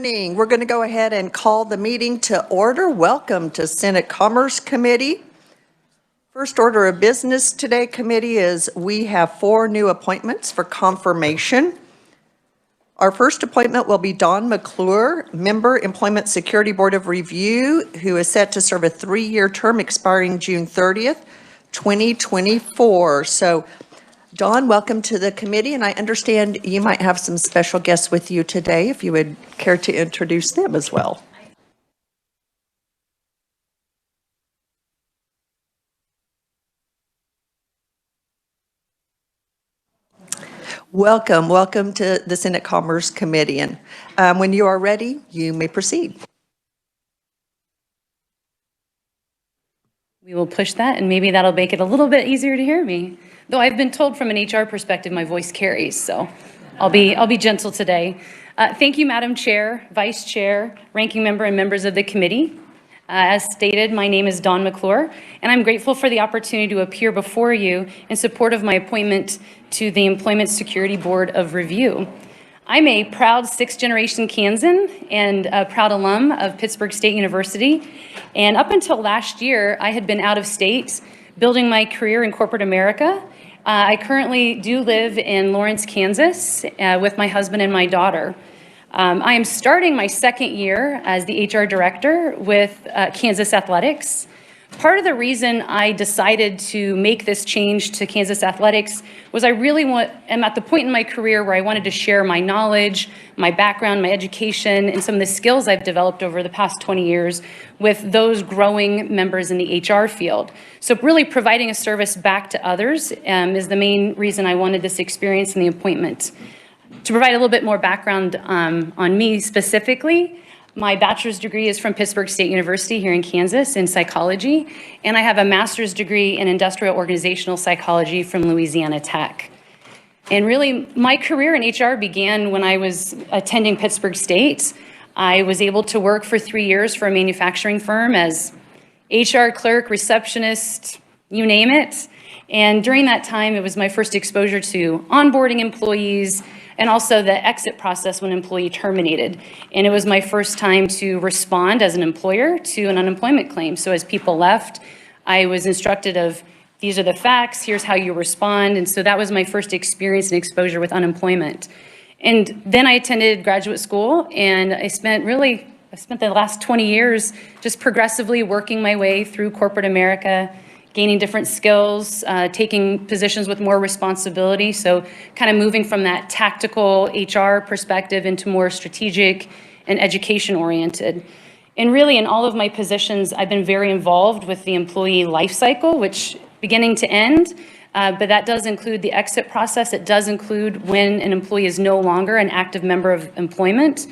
morning. We're going to go ahead and call the meeting to order. Welcome to Senate Commerce Committee. First order of business today, committee, is we have 4 new appointments for confirmation. Our first appointment will be Don McClure, member, Employment Security Board of Review, who is set to serve a 3-year term expiring June 30th, 2024. So, Don, welcome to the committee, and I understand you might have some special guests with you today, if you would care to introduce them as well. Welcome to the Senate Commerce Committee, and when you are ready, you may proceed. We will push that, and maybe that'll make it a little bit easier to hear me. Though I've been told from an HR perspective, my voice carries, so I'll be gentle today. Thank you, Madam Chair, Vice Chair, Ranking Member, and members of the committee. As stated, my name is Dawn McClure, and I'm grateful for the opportunity to appear before you in support of my appointment to the Employment Security Board of Review. I'm a proud 6th-generation Kansan and a proud alum of Pittsburgh State University. And up until last year, I had been out of state building my career in corporate America. I currently do live in Lawrence, Kansas with my husband and my daughter. I am starting my 2nd year as the HR director with Kansas Athletics. Part of the reason I decided to make this change to Kansas Athletics was I really am at the point in my career where I wanted to share my knowledge, my background, my education, and some of the skills I've developed over the past 20 years with those growing members in the HR field. So really providing a service back to others is the main reason I wanted this experience and the appointment. To provide a little bit more background on me specifically, my bachelor's degree is from Pittsburgh State University here in Kansas in psychology, and I have a master's degree in industrial organizational psychology from Louisiana Tech. And really, my career in HR began when I was attending Pittsburgh State. I was able to work for 3 years for a manufacturing firm as HR clerk, receptionist, you name it. And during that time, it was my first exposure to onboarding employees, and also the exit process when an employee terminated. And it was my first time to respond as an employer to an unemployment claim. So as people left, I was instructed of, these are the facts, here's how you respond. And so that was my first experience and exposure with unemployment. And then I attended graduate school, and I spent the last 20 years just progressively working my way through corporate America, gaining different skills, taking positions with more responsibility. So kind of moving from that tactical HR perspective into more strategic and education oriented. And really in all of my positions, I've been very involved with the employee life cycle, which beginning to end, but that does include the exit process. It does include when an employee is no longer an active member of employment.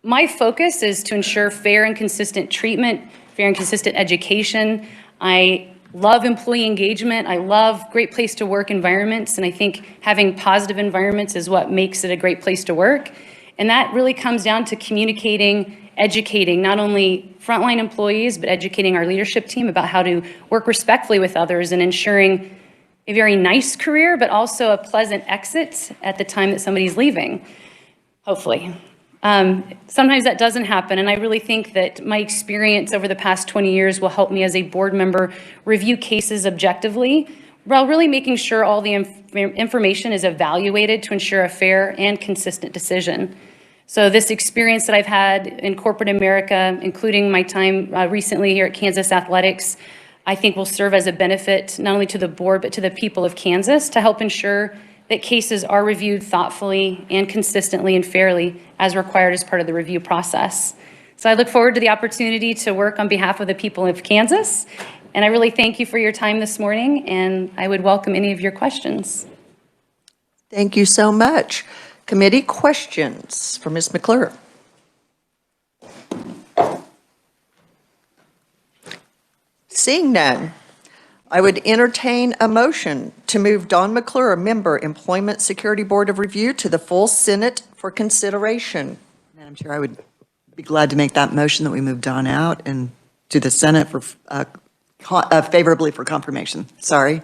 My focus is to ensure fair and consistent treatment, fair and consistent education. I love employee engagement. I love great place to work environments, and I think having positive environments is what makes it a great place to work. And that really comes down to communicating, educating not only frontline employees, but educating our leadership team about how to work respectfully with others and ensuring a very nice career, but also a pleasant exit at the time that somebody's leaving, hopefully. Sometimes that doesn't happen, and I really think that my experience over the past 20 years will help me as a board member review cases objectively, while really making sure all the information is evaluated to ensure a fair and consistent decision. So this experience that I've had in corporate America, including my time recently here at Kansas Athletics, I think will serve as a benefit not only to the board, but to the people of Kansas to help ensure that cases are reviewed thoughtfully and consistently and fairly as required as part of the review process. So I look forward to the opportunity to work on behalf of the people of Kansas, and I really thank you for your time this morning, and I would welcome any of your questions. Thank you so much. Committee questions for Ms. McClure. Seeing none, I would entertain a motion to move Dawn McClure, member, Employment Security Board of Review, to the full Senate for consideration. Madam Chair, I would be glad to make that motion that we move Dawn out and to the Senate for favorably for confirmation. Sorry.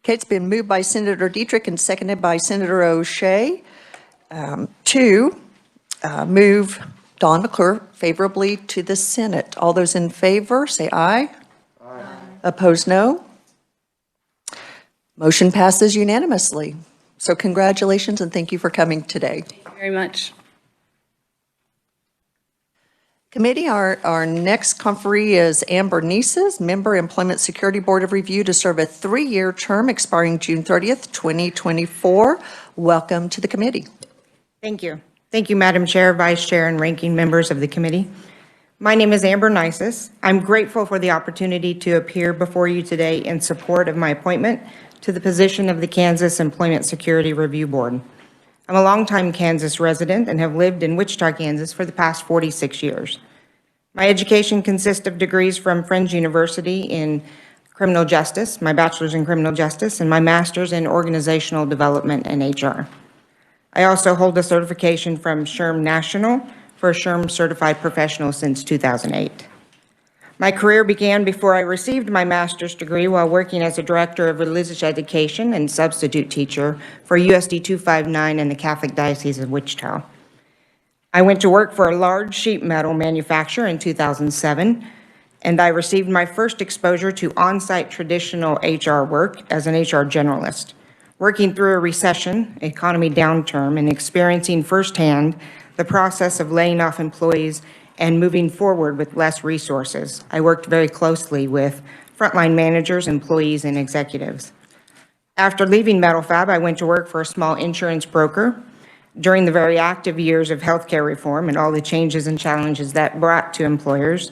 Okay, it's been moved by Senator Dietrich and seconded by Senator O'Shea to move Don McClure favorably to the Senate. All those in favor, say aye. Aye. Opposed, no. Motion passes unanimously. So congratulations and thank you for coming today. Thank you very much. Committee, our next conferee is Amber Nieces, Member Employment Security Board of Review, to serve a 3-year term expiring June 30th, 2024. Welcome to the committee. Thank you. Thank you, Madam Chair, Vice Chair, and ranking members of the committee. My name is Amber Nieces. I'm grateful for the opportunity to appear before you today in support of my appointment to the position of the Kansas Employment Security Review Board. I'm a longtime Kansas resident and have lived in Wichita, Kansas for the past 46 years. My education consists of degrees from Friends University in criminal justice, my bachelor's in criminal justice, and my master's in organizational development and HR. I also hold a certification from Sherm National for a Sherm Certified Professional since 2008. My career began before I received my master's degree while working as a director of religious education and substitute teacher for USD 259 in the Catholic Diocese of Wichita. I went to work for a large sheet metal manufacturer in 2007, and I received my first exposure to on-site traditional HR work as an HR generalist, working through a recession, economy downturn, and experiencing firsthand the process of laying off employees and moving forward with less resources. I worked very closely with frontline managers, employees, and executives. After leaving Metal-Fab, I went to work for a small insurance broker. During the very active years of healthcare reform and all the changes and challenges that brought to employers,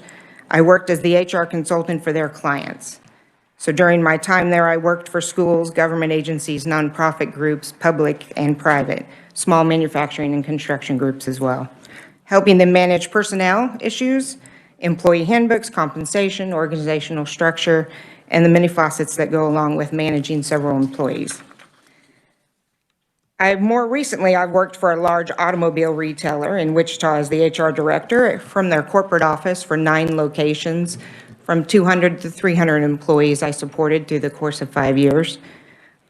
I worked as the HR consultant for their clients. So during my time there, I worked for schools, government agencies, nonprofit groups, public and private, small manufacturing and construction groups as well, helping them manage personnel issues, employee handbooks, compensation, organizational structure, and the many facets that go along with managing several employees. More recently, I've worked for a large automobile retailer in Wichita as the HR director from their corporate office for 9 locations, from 200 to 300 employees I supported through the course of 5 years.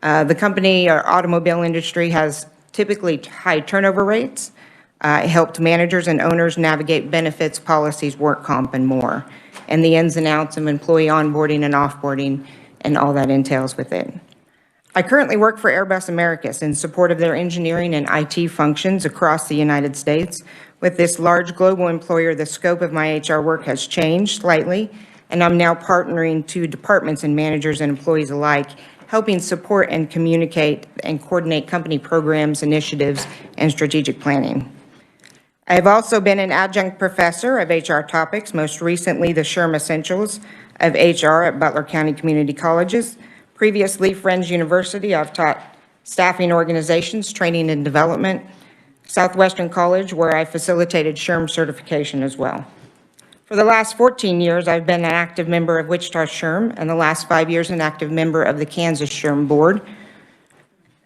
The company or automobile industry has typically high turnover rates. It helped managers and owners navigate benefits, policies, work comp, and more, and the ins and outs of employee onboarding and offboarding and all that entails with it. I currently work for Airbus Americas in support of their engineering and IT functions across the United States. With this large global employer, the scope of my HR work has changed slightly, and I'm now partnering to departments and managers and employees alike, helping support and communicate and coordinate company programs, initiatives, and strategic planning. I have also been an adjunct professor of HR topics, most recently the Sherm Essentials of HR at Butler County Community Colleges. Previously, Friends University, I've taught staffing organizations, training and development. Southwestern College, where I facilitated Sherm certification as well. For the last 14 years, I've been an active member of Wichita Sherm, and the last 5 years an active member of the Kansas Sherm Board,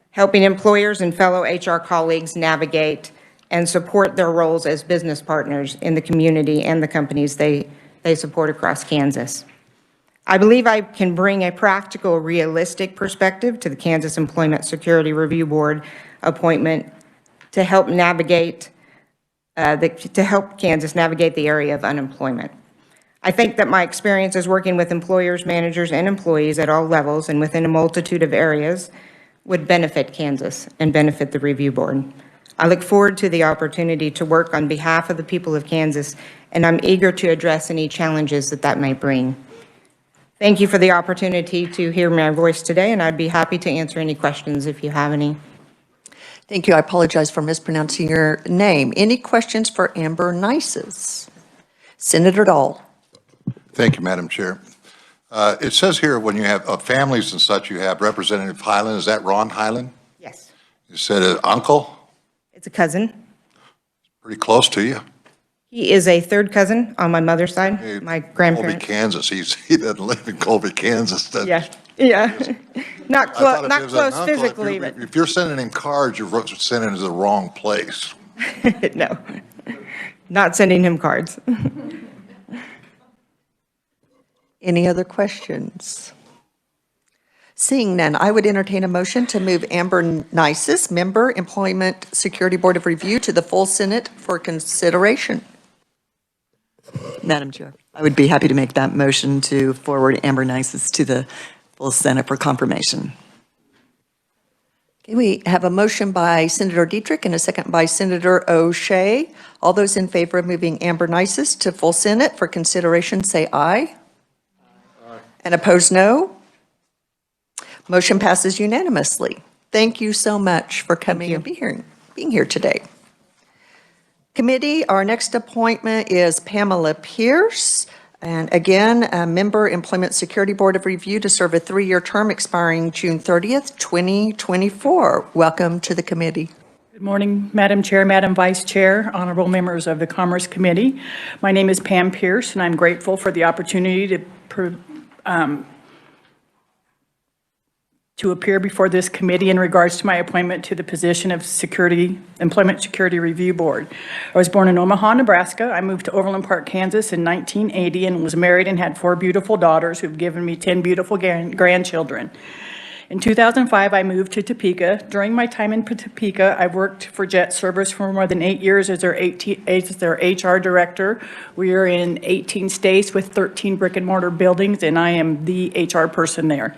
helping employers and fellow HR colleagues navigate and support their roles as business partners in the community and the companies they support across Kansas. I believe I can bring a practical, realistic perspective to the Kansas Employment Security Review Board appointment to help navigate, Kansas navigate the area of unemployment. I think that my experiences working with employers, managers, and employees at all levels and within a multitude of areas would benefit Kansas and benefit the review board. I look forward to the opportunity to work on behalf of the people of Kansas, and I'm eager to address any challenges that might bring. Thank you for the opportunity to hear my voice today, and I'd be happy to answer any questions if you have any. Thank you. I apologize for mispronouncing your name. Any questions for Amber Nieces? Senator Dahl. Thank you, Madam Chair. It says here when you have families and such, you have Representative Highland. Is that Ron Highland? Yes. You said an uncle? It's a cousin. Pretty close to you. He is a third cousin on my mother's side, Hey, my grandparents. Colby, Kansas. He doesn't live in Colby, Kansas. Yeah. Not close physically, but If you're sending him cards, you're sending him to the wrong place. no, not sending him cards. Any other questions? Seeing none, I would entertain a motion to move Amber Nisus, Member, Employment Security Board of Review, to the full Senate for consideration. Madam Chair, I would be happy to make that motion to forward Amber Nisus to the full Senate for confirmation. Okay, we have a motion by Senator Dietrich and a second by Senator O'Shea. All those in favor of moving Amber Nisus to full Senate for consideration, say aye. Aye. And opposed, no. Motion passes unanimously. Thank you so much for coming and being here today. Committee, our next appointment is Pamela Pierce. And again, a member, Employment Security Board of Review, to serve a 3-year term expiring June 30th, 2024. Welcome to the committee. Good morning, Madam Chair, Madam Vice Chair, honorable members of the Commerce Committee. My name is Pam Pierce, and I'm grateful for the opportunity to appear before this committee in regards to my appointment to the position of Employment Security Review Board. I was born in Omaha, Nebraska. I moved to Overland Park, Kansas in 1980 and was married and had 4 beautiful daughters who've given me 10 beautiful grandchildren. In 2005, I moved to Topeka. During my time in Topeka, I worked for Jet Service for more than 8 years as their HR director. We are in 18 states with 13 brick and mortar buildings, and I am the HR person there.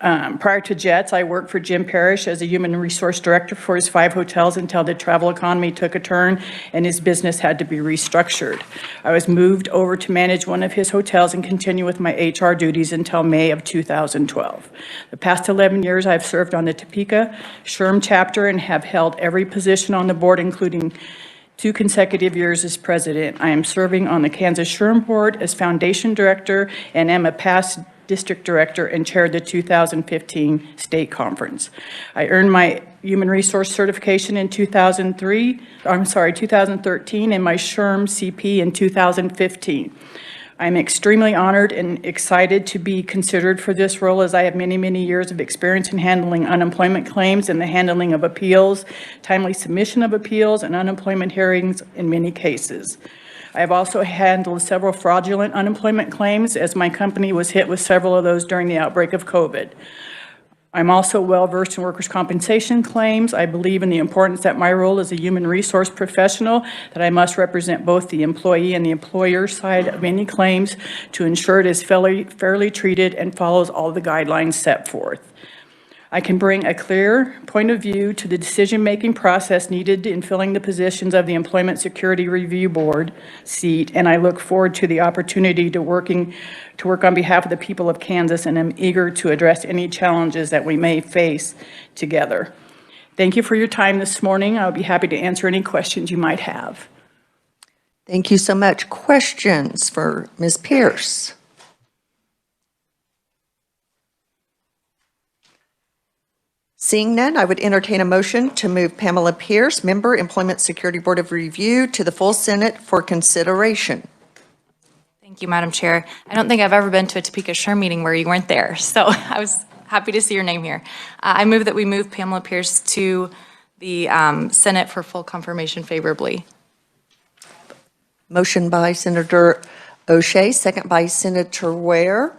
Prior to Jets, I worked for Jim Parrish as a human resource director for his 5 hotels until the travel economy took a turn and his business had to be restructured. I was moved over to manage one of his hotels and continue with my HR duties until May of 2012. The past 11 years, I've served on the Topeka Sherm chapter and have held every position on the board, including 2 consecutive years as president. I am serving on the Kansas Sherm board as foundation director and am a past district director and chaired the 2015 state conference. I earned my human resource certification in 2013 and my Sherm CP in 2015. I'm extremely honored and excited to be considered for this role, as I have many, many years of experience in handling unemployment claims and the handling of appeals, timely submission of appeals, and unemployment hearings in many cases. I have also handled several fraudulent unemployment claims, as my company was hit with several of those during the outbreak of COVID. I'm also well-versed in workers' compensation claims. I believe in the importance that my role as a human resource professional, that I must represent both the employee and the employer side of any claims to ensure it is fairly treated and follows all the guidelines set forth. I can bring a clear point of view to the decision-making process needed in filling the positions of the Employment Security Review Board seat, and I look forward to the opportunity to work on behalf of the people of Kansas, and am eager to address any challenges that we may face together. Thank you for your time this morning. I'll be happy to answer any questions you might have. Thank you so much. Questions for Ms. Pierce? Seeing none, I would entertain a motion to move Pamela Pierce, Member, Employment Security Board of Review, to the full Senate for consideration. Thank you, Madam Chair. I don't think I've ever been to a Topeka Sherm meeting where you weren't there, so I was happy to see your name here. I move that we move Pamela Pierce to the Senate for full confirmation favorably. Motion by Senator O'Shea, second by Senator Ware.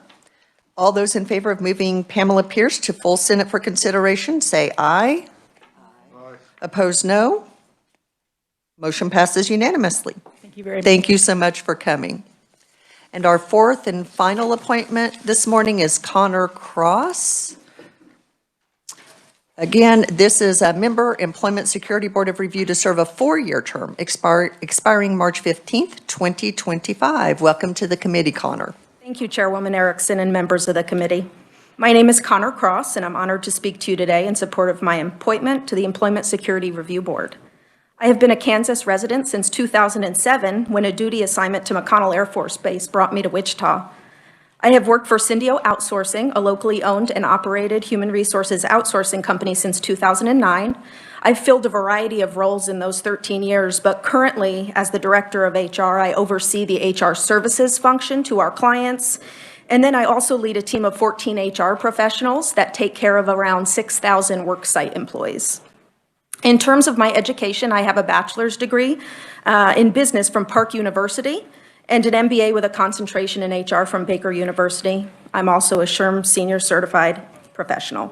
All those in favor of moving Pamela Pierce to full Senate for consideration, say aye. Aye. Opposed, no. Motion passes unanimously. Thank you very much. Thank you so much for coming. And our fourth and final appointment this morning is Connor Cross. Again, this is a member, Employment Security Board of Review, to serve a 4-year term expiring March 15th, 2025. Welcome to the committee, Connor. Thank you, Chairwoman Erickson and members of the committee. My name is Connor Cross, and I'm honored to speak to you today in support of my appointment to the Employment Security Review Board. I have been a Kansas resident since 2007, when a duty assignment to McConnell Air Force Base brought me to Wichita. I have worked for Syndio Outsourcing, a locally owned and operated human resources outsourcing company, since 2009. I've filled a variety of roles in those 13 years, but currently, as the Director of HR, I oversee the HR services function to our clients. And then I also lead a team of 14 HR professionals that take care of around 6,000 worksite employees. In terms of my education, I have a bachelor's degree in business from Park University and an MBA with a concentration in HR from Baker University. I'm also a Sherm Senior Certified professional.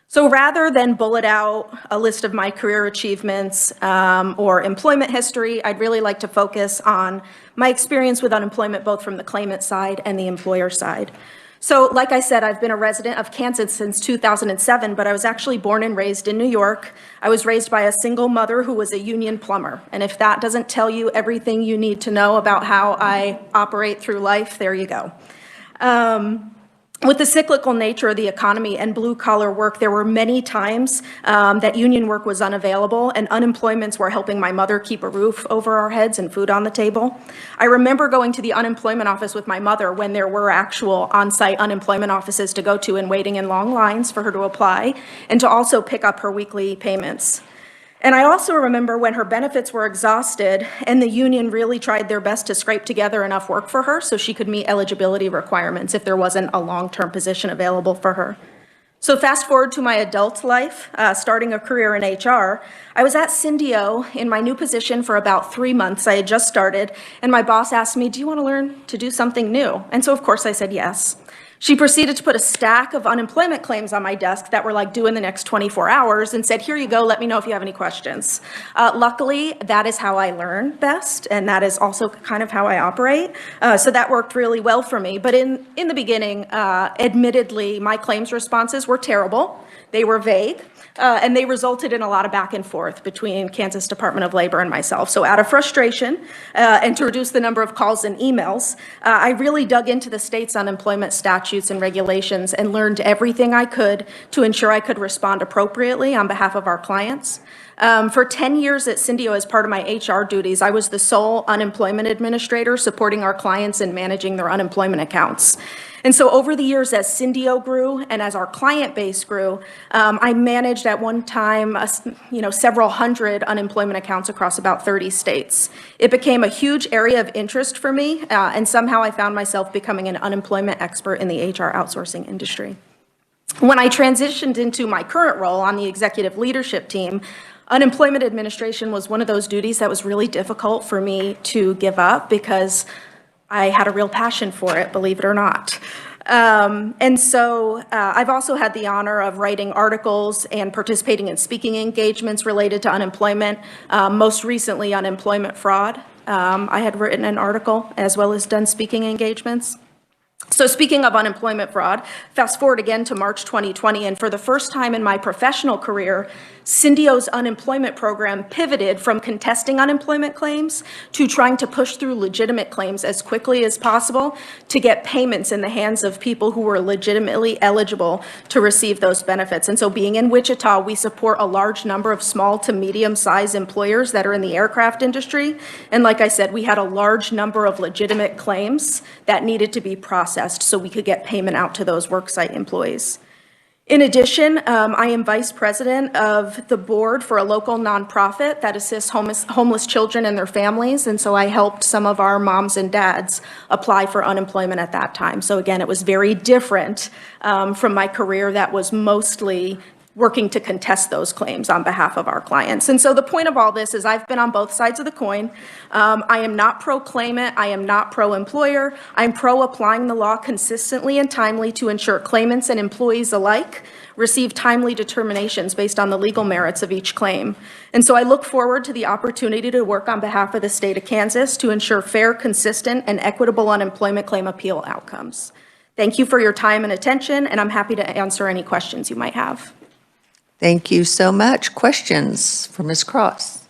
So rather than bullet out a list of my career achievements or employment history, I'd really like to focus on my experience with unemployment, both from the claimant side and the employer side. So like I said, I've been a resident of Kansas since 2007, but I was actually born and raised in New York. I was raised by a single mother who was a union plumber. And if that doesn't tell you everything you need to know about how I operate through life, there you go. With the cyclical nature of the economy and blue-collar work, there were many times that union work was unavailable and unemployments were helping my mother keep a roof over our heads and food on the table. I remember going to the unemployment office with my mother when there were actual on-site unemployment offices to go to and waiting in long lines for her to apply and to also pick up her weekly payments. And I also remember when her benefits were exhausted and the union really tried their best to scrape together enough work for her so she could meet eligibility requirements if there wasn't a long-term position available for her. So fast forward to my adult life, starting a career in HR, I was at Syndio in my new position for about 3 months. I had just started, and my boss asked me, "Do you want to learn to do something new?" And so of course I said yes. She proceeded to put a stack of unemployment claims on my desk that were like due in the next 24 hours and said, "Here you go, let me know if you have any questions." Luckily, that is how I learn best, and that is also kind of how I operate. So that worked really well for me. But in the beginning, admittedly, my claims responses were terrible. They were vague. And they resulted in a lot of back and forth between Kansas Department of Labor and myself. So out of frustration and to reduce the number of calls and emails, I really dug into the state's unemployment statutes and regulations and learned everything I could to ensure I could respond appropriately on behalf of our clients. For 10 years at Syndio, as part of my HR duties, I was the sole unemployment administrator supporting our clients in managing their unemployment accounts. And so over the years, as Syndio grew and as our client base grew, I managed at one time, several hundred unemployment accounts across about 30 states. It became a huge area of interest for me, and somehow I found myself becoming an unemployment expert in the HR outsourcing industry. When I transitioned into my current role on the executive leadership team, unemployment administration was one of those duties that was really difficult for me to give up because I had a real passion for it, believe it or not. And so I've also had the honor of writing articles and participating in speaking engagements related to unemployment, most recently on employment fraud. I had written an article as well as done speaking engagements. So speaking of unemployment fraud, fast forward again to March 2020, and for the first time in my professional career, Syndio's unemployment program pivoted from contesting unemployment claims to trying to push through legitimate claims as quickly as possible to get payments in the hands of people who were legitimately eligible to receive those benefits. And so being in Wichita, we support a large number of small to medium-sized employers that are in the aircraft industry. And like I said, we had a large number of legitimate claims that needed to be processed so we could get payment out to those worksite employees. In addition, I am vice president of the board for a local nonprofit that assists homeless children and their families, and so I helped some of our moms and dads apply for unemployment at that time. So again, it was very different from my career that was mostly working to contest those claims on behalf of our clients. And so the point of all this is I've been on both sides of the coin. I am not pro-claimant, I am not pro-employer. I'm pro-applying the law consistently and timely to ensure claimants and employees alike receive timely determinations based on the legal merits of each claim. And so I look forward to the opportunity to work on behalf of the state of Kansas to ensure fair, consistent, and equitable unemployment claim appeal outcomes. Thank you for your time and attention, and I'm happy to answer any questions you might have. Thank you so much. Questions for Ms. Cross?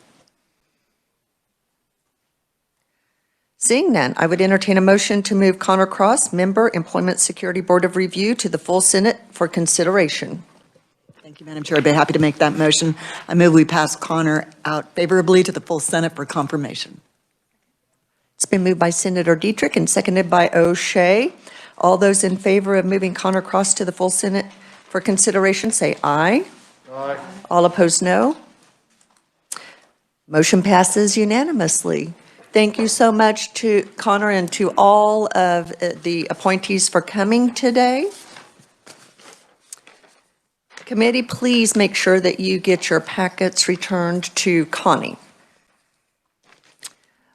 Seeing none, I would entertain a motion to move Connor Cross, member, Employment Security Board of Review, to the full Senate for consideration. Thank you, Madam Chair. I'd be happy to make that motion. I move we pass Connor out favorably to the full Senate for confirmation. It's been moved by Senator Dietrich and seconded by O'Shea. All those in favor of moving Connor Cross to the full Senate for consideration, say aye. Aye. All opposed, no. Motion passes unanimously. Thank you so much to Connor and to all of the appointees for coming today. Committee, please make sure that you get your packets returned to Connie.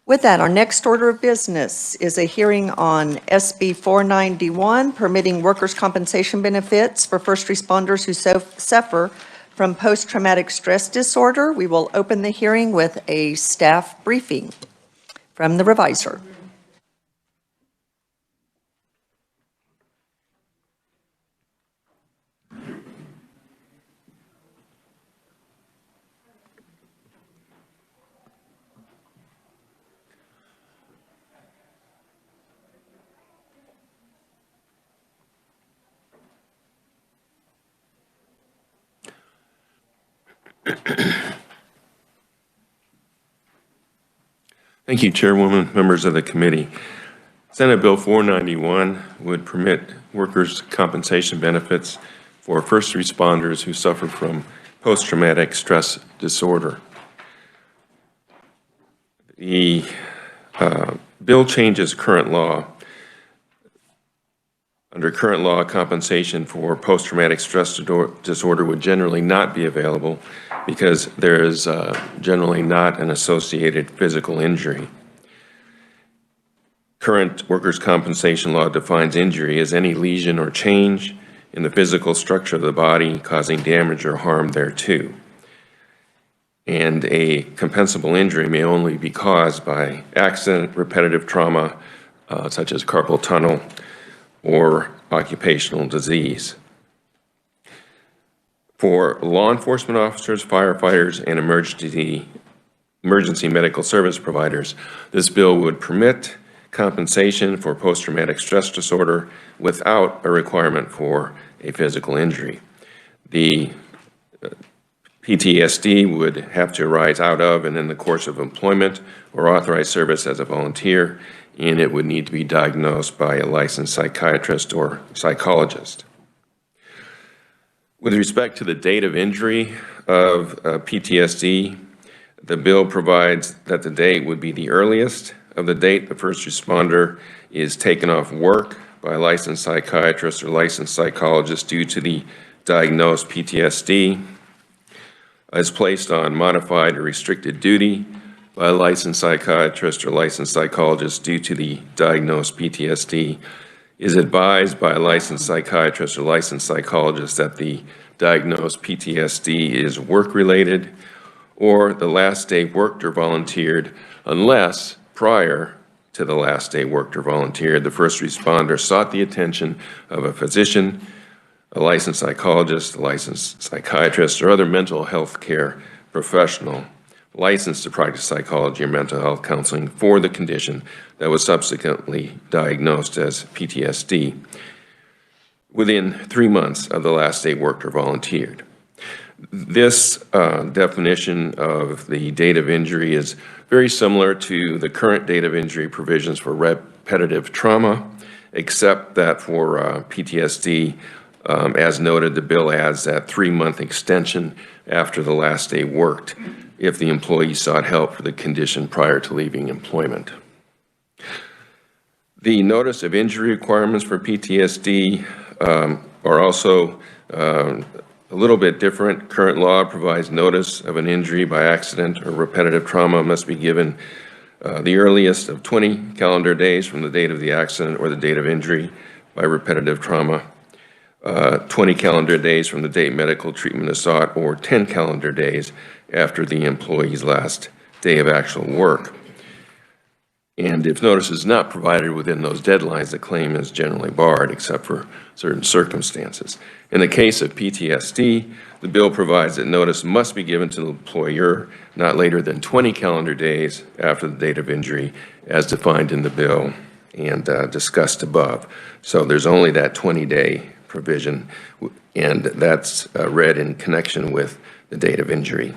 With that, our next order of business is a hearing on SB 491, permitting workers' compensation benefits for first responders who suffer from post-traumatic stress disorder. We will open the hearing with a staff briefing from the revisor. Thank you, Chairwoman, members of the committee. Senate Bill 491 would permit workers' compensation benefits for first responders who suffer from post-traumatic stress disorder. The bill changes current law. Under current law, compensation for post-traumatic stress disorder would generally not be available because there is generally not an associated physical injury. Current workers' compensation law defines injury as any lesion or change in the physical structure of the body causing damage or harm thereto. And a compensable injury may only be caused by accident, repetitive trauma, such as carpal tunnel, or occupational disease. For law enforcement officers, firefighters, and emergency medical service providers, this bill would permit compensation for post-traumatic stress disorder without a requirement for a physical injury. The PTSD would have to arise out of and in the course of employment or authorized service as a volunteer, and it would need to be diagnosed by a licensed psychiatrist or psychologist. With respect to the date of injury of PTSD, the bill provides that the date would be the earliest of the date the first responder is taken off work by a licensed psychiatrist or licensed psychologist due to the diagnosed PTSD, is placed on modified or restricted duty by a licensed psychiatrist or licensed psychologist due to the diagnosed PTSD, is advised by a licensed psychiatrist or licensed psychologist that the diagnosed PTSD is work-related, or the last day worked or volunteered, unless prior to the last day worked or volunteered, the first responder sought the attention of a physician, a licensed psychologist, a licensed psychiatrist, or other mental health care professional licensed to practice psychology or mental health counseling for the condition that was subsequently diagnosed as PTSD within 3 months of the last day worked or volunteered. This definition of the date of injury is very similar to the current date of injury provisions for repetitive trauma, except that for PTSD, as noted, the bill adds that 3-month extension after the last day worked if the employee sought help for the condition prior to leaving employment. The notice of injury requirements for PTSD are also a little bit different. Current law provides notice of an injury by accident or repetitive trauma must be given the earliest of 20 calendar days from the date of the accident or the date of injury by repetitive trauma, 20 calendar days from the date medical treatment is sought, or 10 calendar days after the employee's last day of actual work. And if notice is not provided within those deadlines, the claim is generally barred except for certain circumstances. In the case of PTSD, the bill provides that notice must be given to the employer not later than 20 calendar days after the date of injury as defined in the bill and discussed above. So there's only that 20-day provision, and that's read in connection with the date of injury.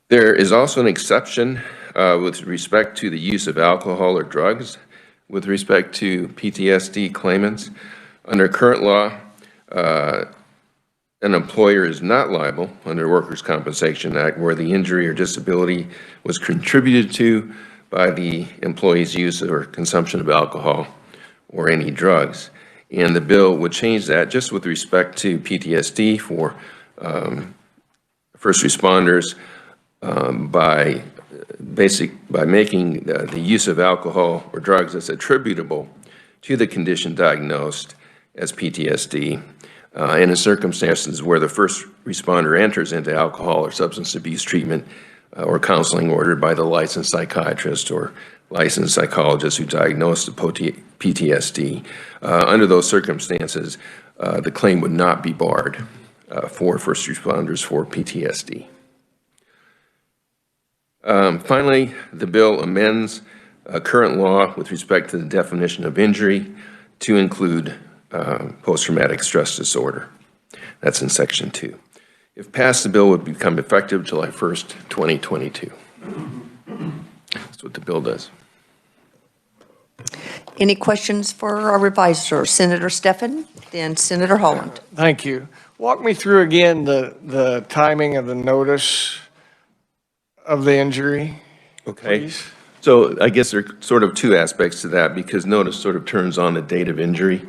There is also an exception with respect to the use of alcohol or drugs with respect to PTSD claimants. Under current law, an employer is not liable under Workers' Compensation Act where the injury or disability was contributed to by the employee's use or consumption of alcohol or any drugs. And the bill would change that just with respect to PTSD for first responders by by making the use of alcohol or drugs that's attributable to the condition diagnosed as PTSD, and in circumstances where the first responder enters into alcohol or substance abuse treatment or counseling ordered by the licensed psychiatrist or licensed psychologist who diagnosed the PTSD. Under those circumstances, the claim would not be barred for first responders for PTSD. Finally, the bill amends current law with respect to the definition of injury to include post-traumatic stress disorder. That's in Section 2. If passed, the bill would become effective July 1st, 2022. That's what the bill does. Any questions for our revisor? Senator Stephan, then Senator Holland. Thank you. Walk me through again the timing of the notice of the injury, Okay. please. So I guess there are sort of two aspects to that, because notice sort of turns on the date of injury.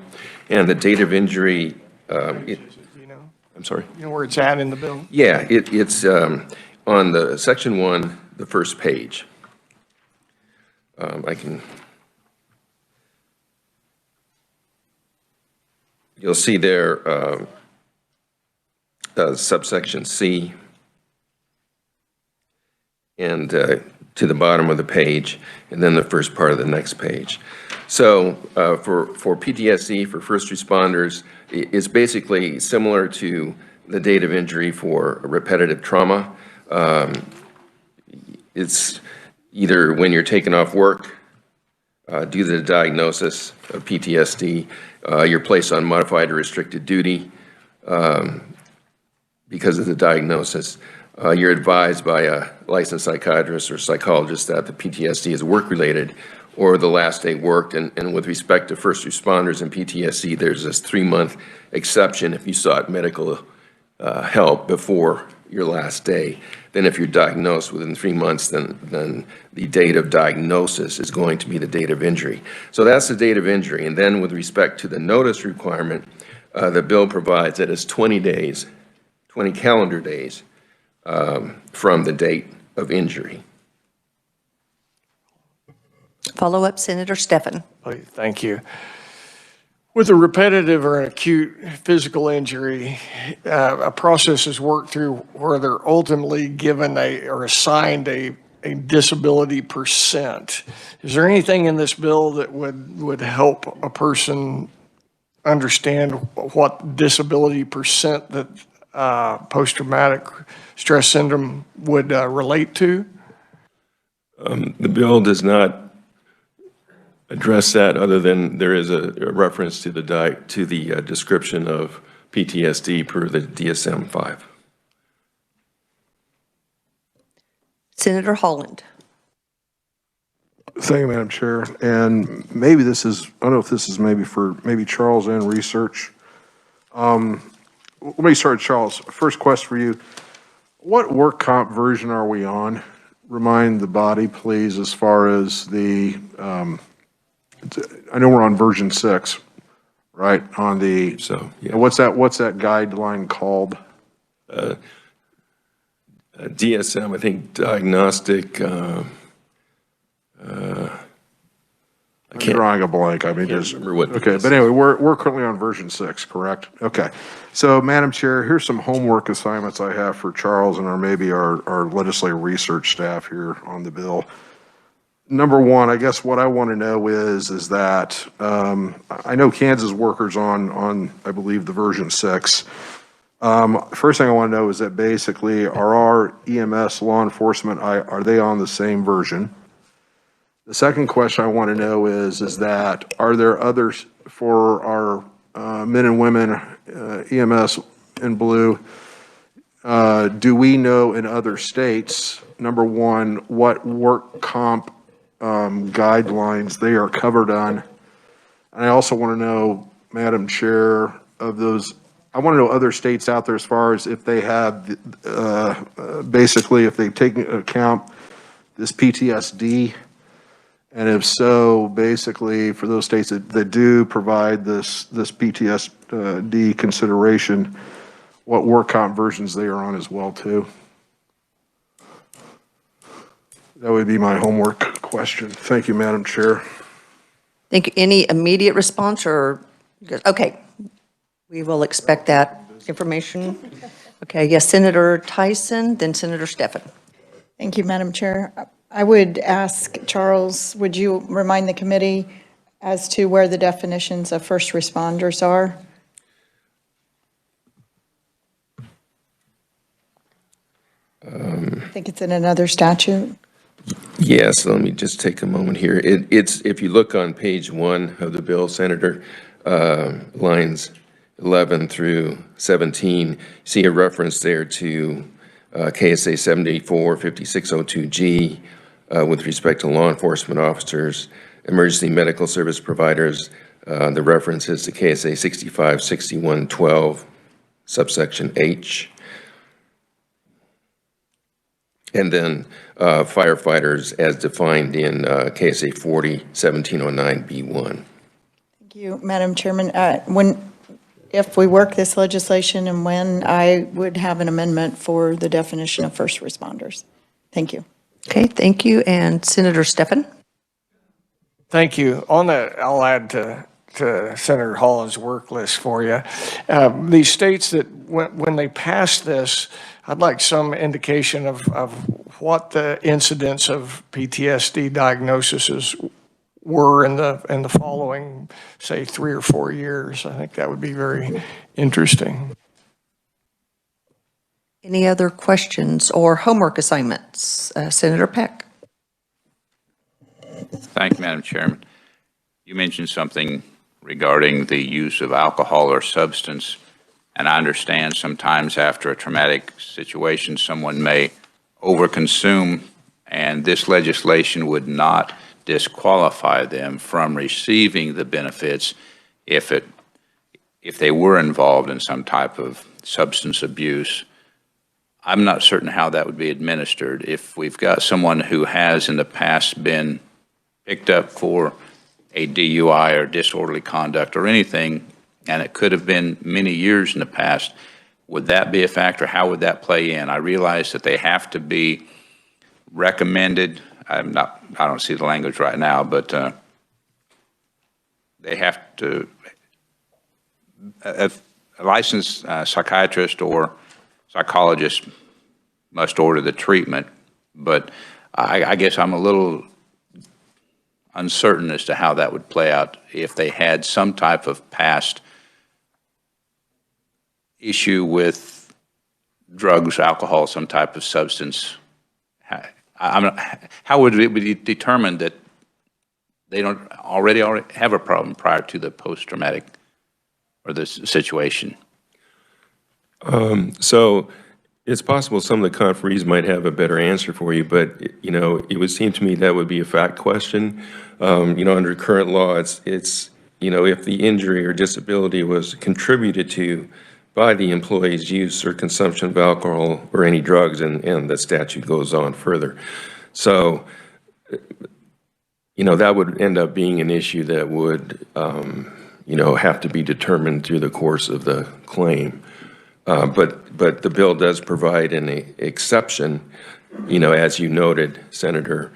And the date of injury, You know, I'm sorry? you know where it's at in the bill? Yeah, it's on the Section 1, the first page. You'll see there subsection C, and to the bottom of the page, and then the first part of the next page. So for PTSD, for first responders, it's basically similar to the date of injury for repetitive trauma. It's either when you're taken off work due to the diagnosis of PTSD, you're placed on modified or restricted duty because of the diagnosis. You're advised by a licensed psychiatrist or psychologist that the PTSD is work-related or the last day worked. And with respect to first responders and PTSD, there's this 3-month exception if you sought medical help before your last day. Then if you're diagnosed within 3 months, then the date of diagnosis is going to be the date of injury. So that's the date of injury. And then with respect to the notice requirement, the bill provides that it's 20 days, 20 calendar days from the date of injury. Follow-up, Senator Stephan. Thank you. With a repetitive or an acute physical injury, a process is worked through where they're ultimately given or assigned a disability percent. Is there anything in this bill that would help a person understand what disability percent that post-traumatic stress syndrome would relate to? The bill does not address that, other than there is a reference to the description of PTSD per the DSM-5. Senator Holland. Thank you, Madam Chair. And maybe this is, I don't know if this is maybe Charles and research. Let me start, Charles. First question for you. What work comp version are we on? Remind the body, please, as far as the, I know we're on version 6, right? On the, So, yeah. what's that guideline called? DSM, I think diagnostic, I'm drawing a blank. I mean, just, remember what. okay, but anyway, we're currently on version 6, correct? Okay. So, Madam Chair, here's some homework assignments I have for Charles and maybe our legislative research staff here on the bill. Number one, I guess what I want to know is that I know Kansas workers on I believe the version 6. First thing I want to know is that basically are our EMS law enforcement, are they on the same version? The second question I want to know is that are there others for our men and women EMS in blue? Do we know in other states, number one, what work comp guidelines they are covered on? And I also want to know, Madam Chair, of those, I want to know other states out there as far as if they have, basically if they take into account this PTSD. And if so, basically, for those states that do provide this PTSD consideration, what work comp versions they are on as well, too. That would be my homework question. Thank you, Madam Chair. Think any immediate response or, okay, we will expect that information. Okay, yes, Senator Tyson, then Senator Stafford. Thank you, Madam Chair. I would ask Charles, would you remind the committee as to where the definitions of first responders are? I think it's in another statute. Yes, let me just take a moment here. It's, if you look on page 1 of the bill, Senator, lines 11 through 17, see a reference there to KSA 745602G with respect to law enforcement officers, emergency medical service providers. The reference is to KSA 656112, subsection H. And then firefighters as defined in KSA 401709B1. Thank you, Madam Chairman. If we work this legislation and when, I would have an amendment for the definition of first responders. Thank you. Okay, thank you. And Senator Stephan? Thank you. On that, I'll add to Senator Holland's work list for you. These states that when they pass this, I'd like some indication of what the incidence of PTSD diagnoses were in the following, say, 3 or 4 years. I think that would be very interesting. Any other questions or homework assignments? Senator Peck. Thank you, Madam Chairman. You mentioned something regarding the use of alcohol or substance, and I understand sometimes after a traumatic situation, someone may overconsume, and this legislation would not disqualify them from receiving the benefits if they were involved in some type of substance abuse. I'm not certain how that would be administered. If we've got someone who has in the past been picked up for a DUI or disorderly conduct or anything, and it could have been many years in the past, would that be a factor? How would that play in? I realize that they have to be recommended. I don't see the language right now, but they have to, a licensed psychiatrist or psychologist must order the treatment, but I guess I'm a little uncertain as to how that would play out if they had some type of past issue with drugs, alcohol, some type of substance. How would it be determined that they don't already have a problem prior to the post-traumatic or the situation? So it's possible some of the conferees might have a better answer for you, but, you know, it would seem to me that would be a fact question. You know, under current law, it's, you know, if the injury or disability was contributed to by the employee's use or consumption of alcohol or any drugs, and the statute goes on further. So, you know, that would end up being an issue that would, you know, have to be determined through the course of the claim. But the bill does provide an exception, you know, as you noted, Senator,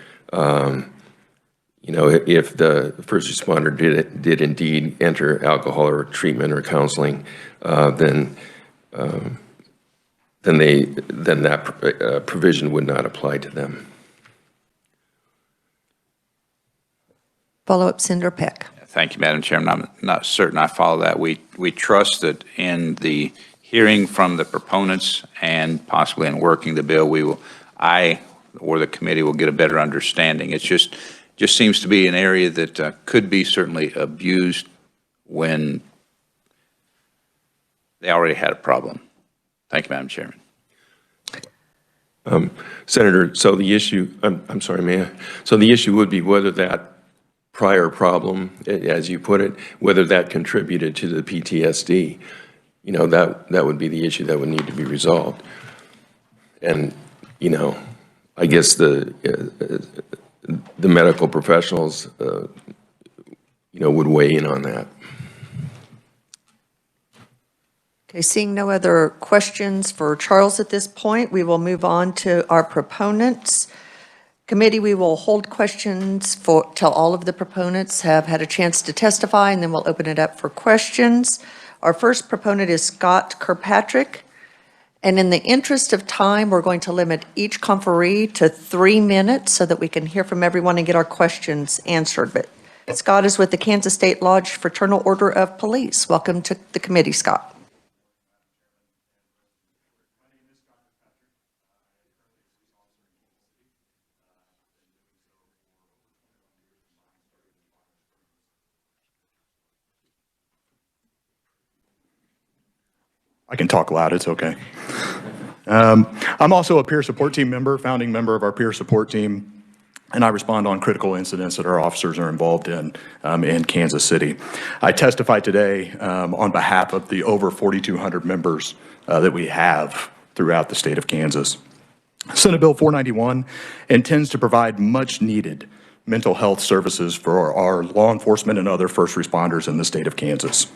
you know, if the first responder did indeed enter alcohol or treatment or counseling, then that provision would not apply to them. Follow-up, Senator Peck. Thank you, Madam Chairman. I'm not certain I follow that. We trust that in the hearing from the proponents and possibly in working the bill, I or the committee will get a better understanding. It's just seems to be an area that could be certainly abused when they already had a problem. Thank you, Madam Chairman. Senator, so the issue, I'm sorry, Mayor. So the issue would be whether that prior problem, as you put it, whether that contributed to the PTSD. You know, that would be the issue that would need to be resolved. And, you know, I guess the medical professionals, you know, would weigh in on that. Okay, seeing no other questions for Charles at this point, we will move on to our proponents. Committee, we will hold questions till all of the proponents have had a chance to testify, and then we'll open it up for questions. Our first proponent is Scott Kirkpatrick. And in the interest of time, we're going to limit each conferee to 3 minutes so that we can hear from everyone and get our questions answered. But Scott is with the Kansas State Lodge Fraternal Order of Police. Welcome to the committee, Scott. I can talk loud, it's okay. I'm also a peer support team member, founding member of our peer support team, and I respond on critical incidents that our officers are involved in Kansas City. I testify today on behalf of the over 4,200 members that we have throughout the state of Kansas. Senate Bill 491 intends to provide much needed mental health services for our law enforcement and other first responders in the state of Kansas.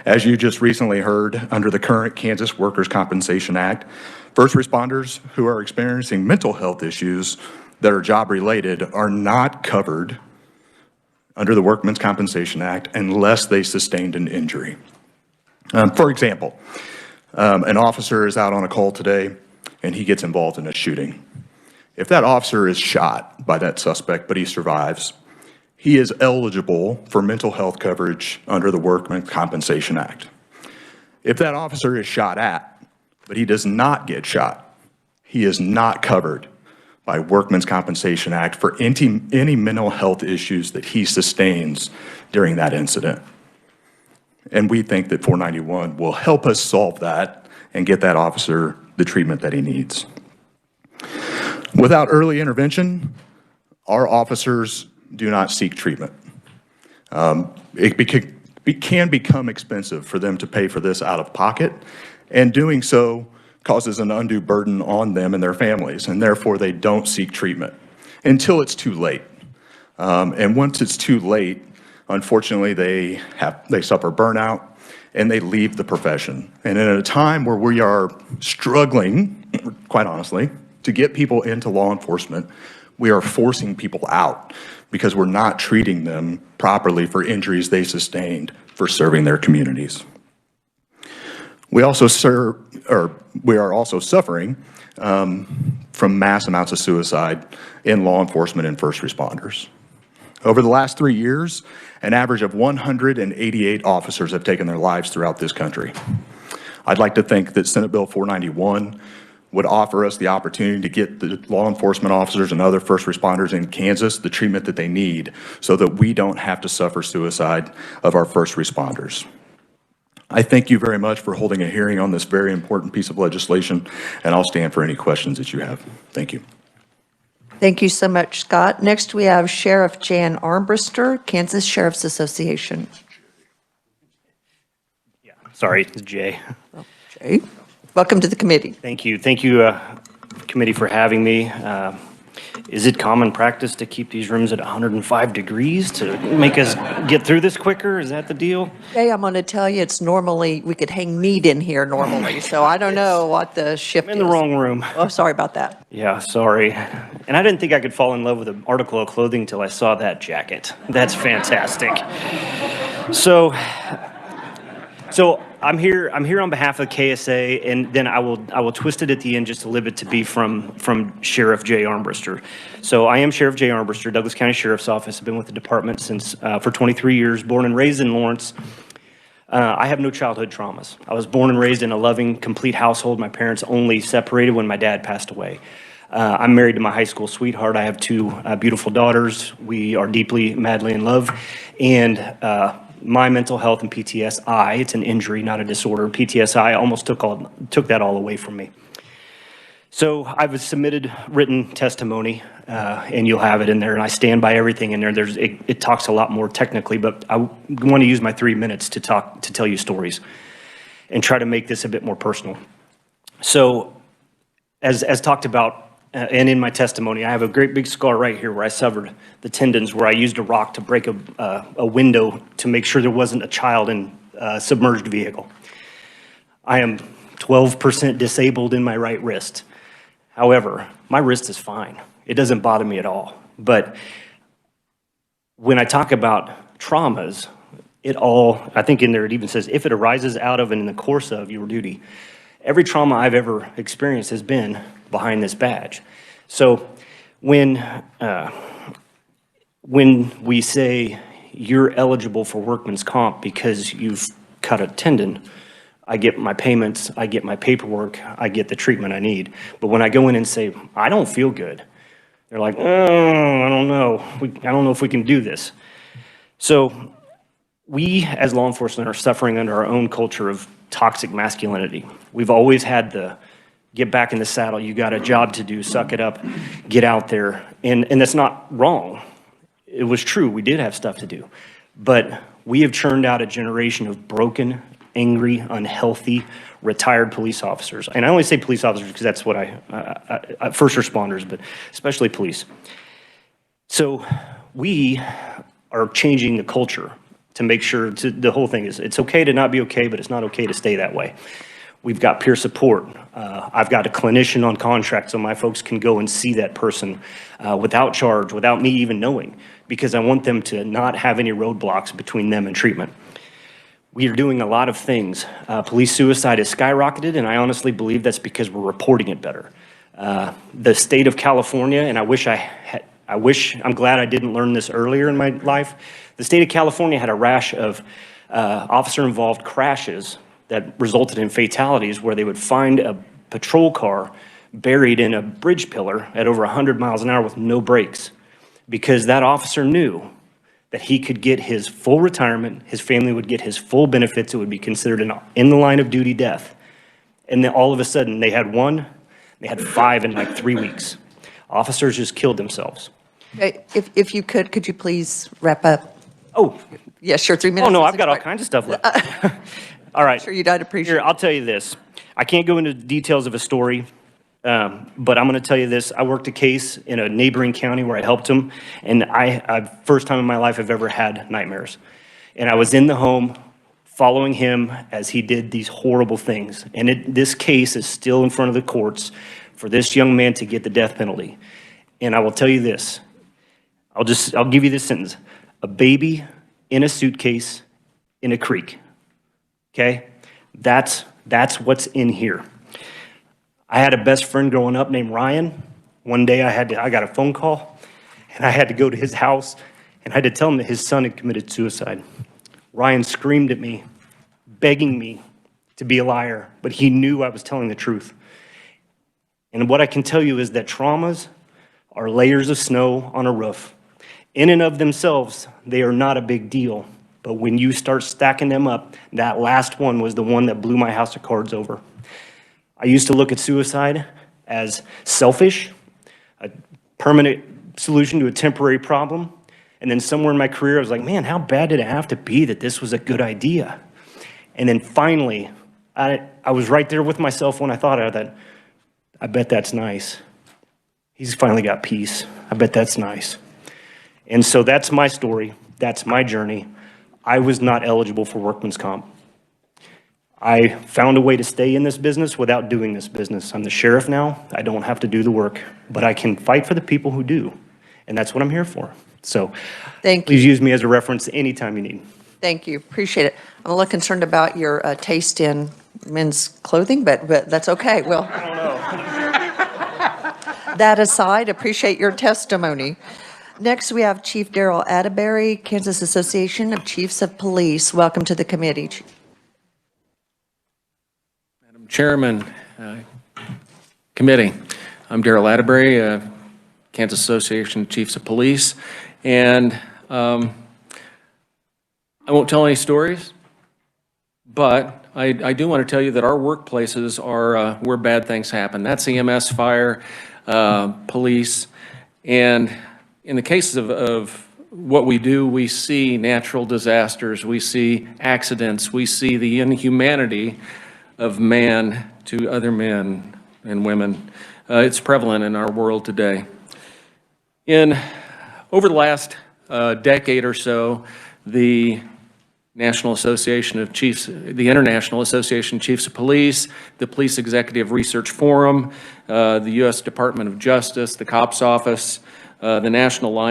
As you just recently heard, under the current Kansas Workers' Compensation Act, first responders who are experiencing mental health issues that are job-related are not covered under the Workmen's Compensation Act unless they sustained an injury. For example, an officer is out on a call today and he gets involved in a shooting. If that officer is shot by that suspect, but he survives, he is eligible for mental health coverage under the Workmen's Compensation Act. If that officer is shot at, but he does not get shot, he is not covered by Workmen's Compensation Act for any mental health issues that he sustains during that incident. And we think that 491 will help us solve that and get that officer the treatment that he needs. Without early intervention, our officers do not seek treatment. It can become expensive for them to pay for this out of pocket, and doing so causes an undue burden on them and their families, and therefore they don't seek treatment until it's too late. And once it's too late, unfortunately, they suffer burnout and they leave the profession. And at a time where we are struggling, quite honestly, to get people into law enforcement, we are forcing people out because we're not treating them properly for injuries they sustained for serving their communities. We are also suffering from mass amounts of suicide in law enforcement and first responders. Over the last 3 years, an average of 188 officers have taken their lives throughout this country. I'd like to think that Senate Bill 491 would offer us the opportunity to get the law enforcement officers and other first responders in Kansas the treatment that they need so that we don't have to suffer suicide of our first responders. I thank you very much for holding a hearing on this very important piece of legislation, and I'll stand for any questions that you have. Thank you. Thank you so much, Scott. Next, we have Sheriff Jan Armbruster, Kansas Sheriff's Association. Yeah, sorry, it's Jay. Jay, welcome to the committee. Thank you. Thank you, committee, for having me. Is it common practice to keep these rooms at 105 degrees to make us get through this quicker? Is that the deal? Jay, I'm going to tell you, it's normally, we could hang meat in here normally, so I don't know what the shift is. I'm in the wrong room. Oh, sorry about that. Yeah, sorry. And I didn't think I could fall in love with an article of clothing until I saw that jacket. That's fantastic. So I'm here on behalf of KSA, and then I will twist it at the end just a little bit to be from Sheriff Jay Armbruster. So I am Sheriff Jay Armbruster, Douglas County Sheriff's Office. I've been with the department since for 23 years, born and raised in Lawrence. I have no childhood traumas. I was born and raised in a loving, complete household. My parents only separated when my dad passed away. I'm married to my high school sweetheart. I have two beautiful daughters. We are deeply, madly in love. And my mental health and PTSI, it's an injury, not a disorder. PTSI almost took that all away from me. So I've submitted written testimony, and you'll have it in there, and I stand by everything in there. It talks a lot more technically, but I want to use my 3 minutes to tell you stories and try to make this a bit more personal. So as talked about, and in my testimony, I have a great big scar right here where I severed the tendons, where I used a rock to break a window to make sure there wasn't a child in a submerged vehicle. I am 12% disabled in my right wrist. However, my wrist is fine. It doesn't bother me at all. But when I talk about traumas, I think in there it even says, if it arises out of and in the course of your duty. Every trauma I've ever experienced has been behind this badge. So when we say you're eligible for workman's comp because you've cut a tendon, I get my payments, I get my paperwork, I get the treatment I need. But when I go in and say, I don't feel good, they're like, oh, I don't know. I don't know if we can do this. So we, as law enforcement, are suffering under our own culture of toxic masculinity. We've always had the get back in the saddle, you got a job to do, suck it up, get out there. And that's not wrong. It was true, we did have stuff to do. But we have churned out a generation of broken, angry, unhealthy, retired police officers. And I only say police officers because that's what first responders, but especially police. So we are changing the culture to make sure, the whole thing is, it's okay to not be okay, but it's not okay to stay that way. We've got peer support. I've got a clinician on contract so my folks can go and see that person without charge, without me even knowing, because I want them to not have any roadblocks between them and treatment. We are doing a lot of things. Police suicide has skyrocketed, and I honestly believe that's because we're reporting it better. The state of California, and I'm glad I didn't learn this earlier in my life. The state of California had a rash of officer-involved crashes that resulted in fatalities where they would find a patrol car buried in a bridge pillar at over 100 miles an hour with no brakes, because that officer knew that he could get his full retirement, his family would get his full benefits, it would be considered an in the line of duty death. And then all of a sudden, they had 5 in like 3 weeks. Officers just killed themselves. If you could you please wrap up? Oh. Yeah, sure, 3 minutes. Oh, no, I've got all kinds of stuff left. All right. Sure, you'd appreciate it. Here, I'll tell you this. I can't go into details of a story, but I'm going to tell you this. I worked a case in a neighboring county where I helped him, and first time in my life I've ever had nightmares. And I was in the home following him as he did these horrible things. And this case is still in front of the courts for this young man to get the death penalty. And I will tell you this. I'll give you this sentence. A baby in a suitcase in a creek. Okay? That's what's in here. I had a best friend growing up named Ryan. One day I got a phone call, and I had to go to his house, and I had to tell him that his son had committed suicide. Ryan screamed at me, begging me to be a liar, but he knew I was telling the truth. And what I can tell you is that traumas are layers of snow on a roof. In and of themselves, they are not a big deal. But when you start stacking them up, that last one was the one that blew my house of cards over. I used to look at suicide as selfish, a permanent solution to a temporary problem. And then somewhere in my career, I was like, man, how bad did it have to be that this was a good idea? And then finally, I was right there with myself when I thought of that. I bet that's nice. He's finally got peace. I bet that's nice. And so that's my story. That's my journey. I was not eligible for workman's comp. I found a way to stay in this business without doing this business. I'm the sheriff now. I don't have to do the work, but I can fight for the people who do. And that's what I'm here for. So please use me as a reference anytime you need. Thank you. Appreciate it. I'm a little concerned about your taste in men's clothing, but that's okay. Well, I don't know. That aside, appreciate your testimony. Next, we have Chief Darryl Attebury, Kansas Association of Chiefs of Police. Welcome to the committee. Madam Chairman, Committee, I'm Darryl Attebury, Kansas Association of Chiefs of Police, and I won't tell any stories, but I do want to tell you that our workplaces are where bad things happen. That's EMS, fire, police, and in the cases of what we do, we see natural disasters, we see accidents, we see the inhumanity of man to other men and women. It's prevalent in our world today. Over the last decade or so, the National Association of Chiefs, the International Association of Chiefs of Police, the Police Executive Research Forum, the U.S. Department of Justice, the COPS Office, the National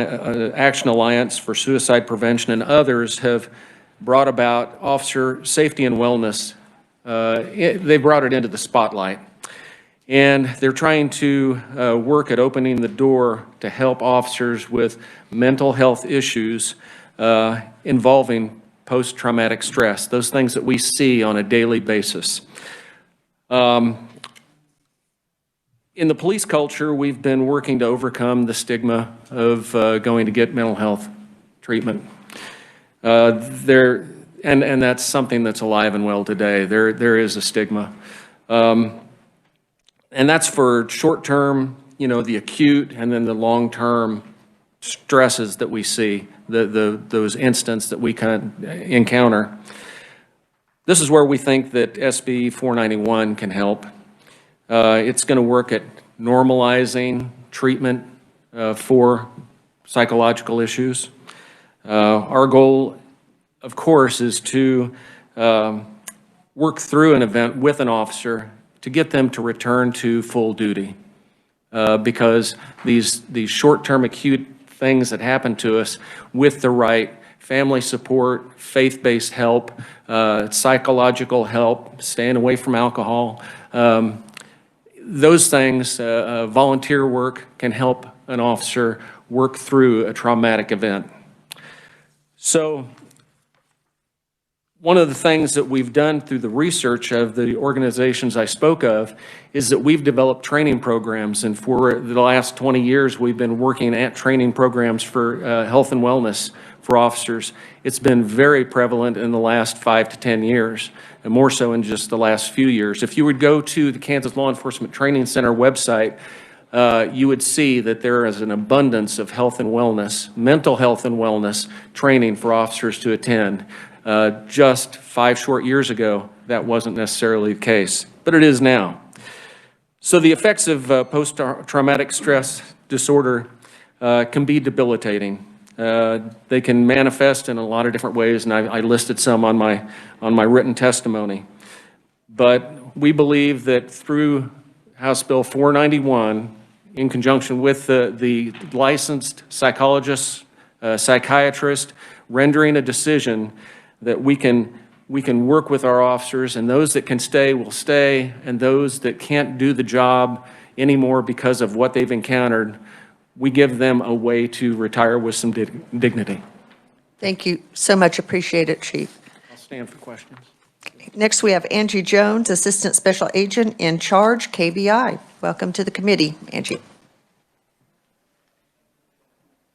Action Alliance for Suicide Prevention, and others have brought about officer safety and wellness. They brought it into the spotlight. And they're trying to work at opening the door to help officers with mental health issues involving post-traumatic stress, those things that we see on a daily basis. In the police culture, we've been working to overcome the stigma of going to get mental health treatment. And that's something that's alive and well today. There is a stigma. And that's for short-term, the acute, and then the long-term stresses that we see, those incidents that we encounter. This is where we think that SB 491 can help. It's going to work at normalizing treatment for psychological issues. Our goal, of course, is to work through an event with an officer to get them to return to full duty. Because these short-term acute things that happen to us, with the right family support, faith-based help, psychological help, staying away from alcohol, those things, volunteer work can help an officer work through a traumatic event. So one of the things that we've done through the research of the organizations I spoke of is that we've developed training programs, and for the last 20 years we've been working at training programs for health and wellness for officers. It's been very prevalent in the last 5 to 10 years, and more so in just the last few years. If you would go to the Kansas Law Enforcement Training Center website, you would see that there is an abundance of health and wellness, mental health and wellness training for officers to attend. Just 5 short years ago, that wasn't necessarily the case, but it is now. So the effects of post-traumatic stress disorder can be debilitating. They can manifest in a lot of different ways, and I listed some on my written testimony. But we believe that through House Bill 491, in conjunction with the licensed psychologist, psychiatrist, rendering a decision, that we can work with our officers, and those that can stay will stay, and those that can't do the job anymore because of what they've encountered, we give them a way to retire with some dignity. Thank you so much. Appreciate it, Chief. I'll stand for questions. Next, we have Angie Jones, Assistant Special Agent in Charge, KBI. Welcome to the committee, Angie.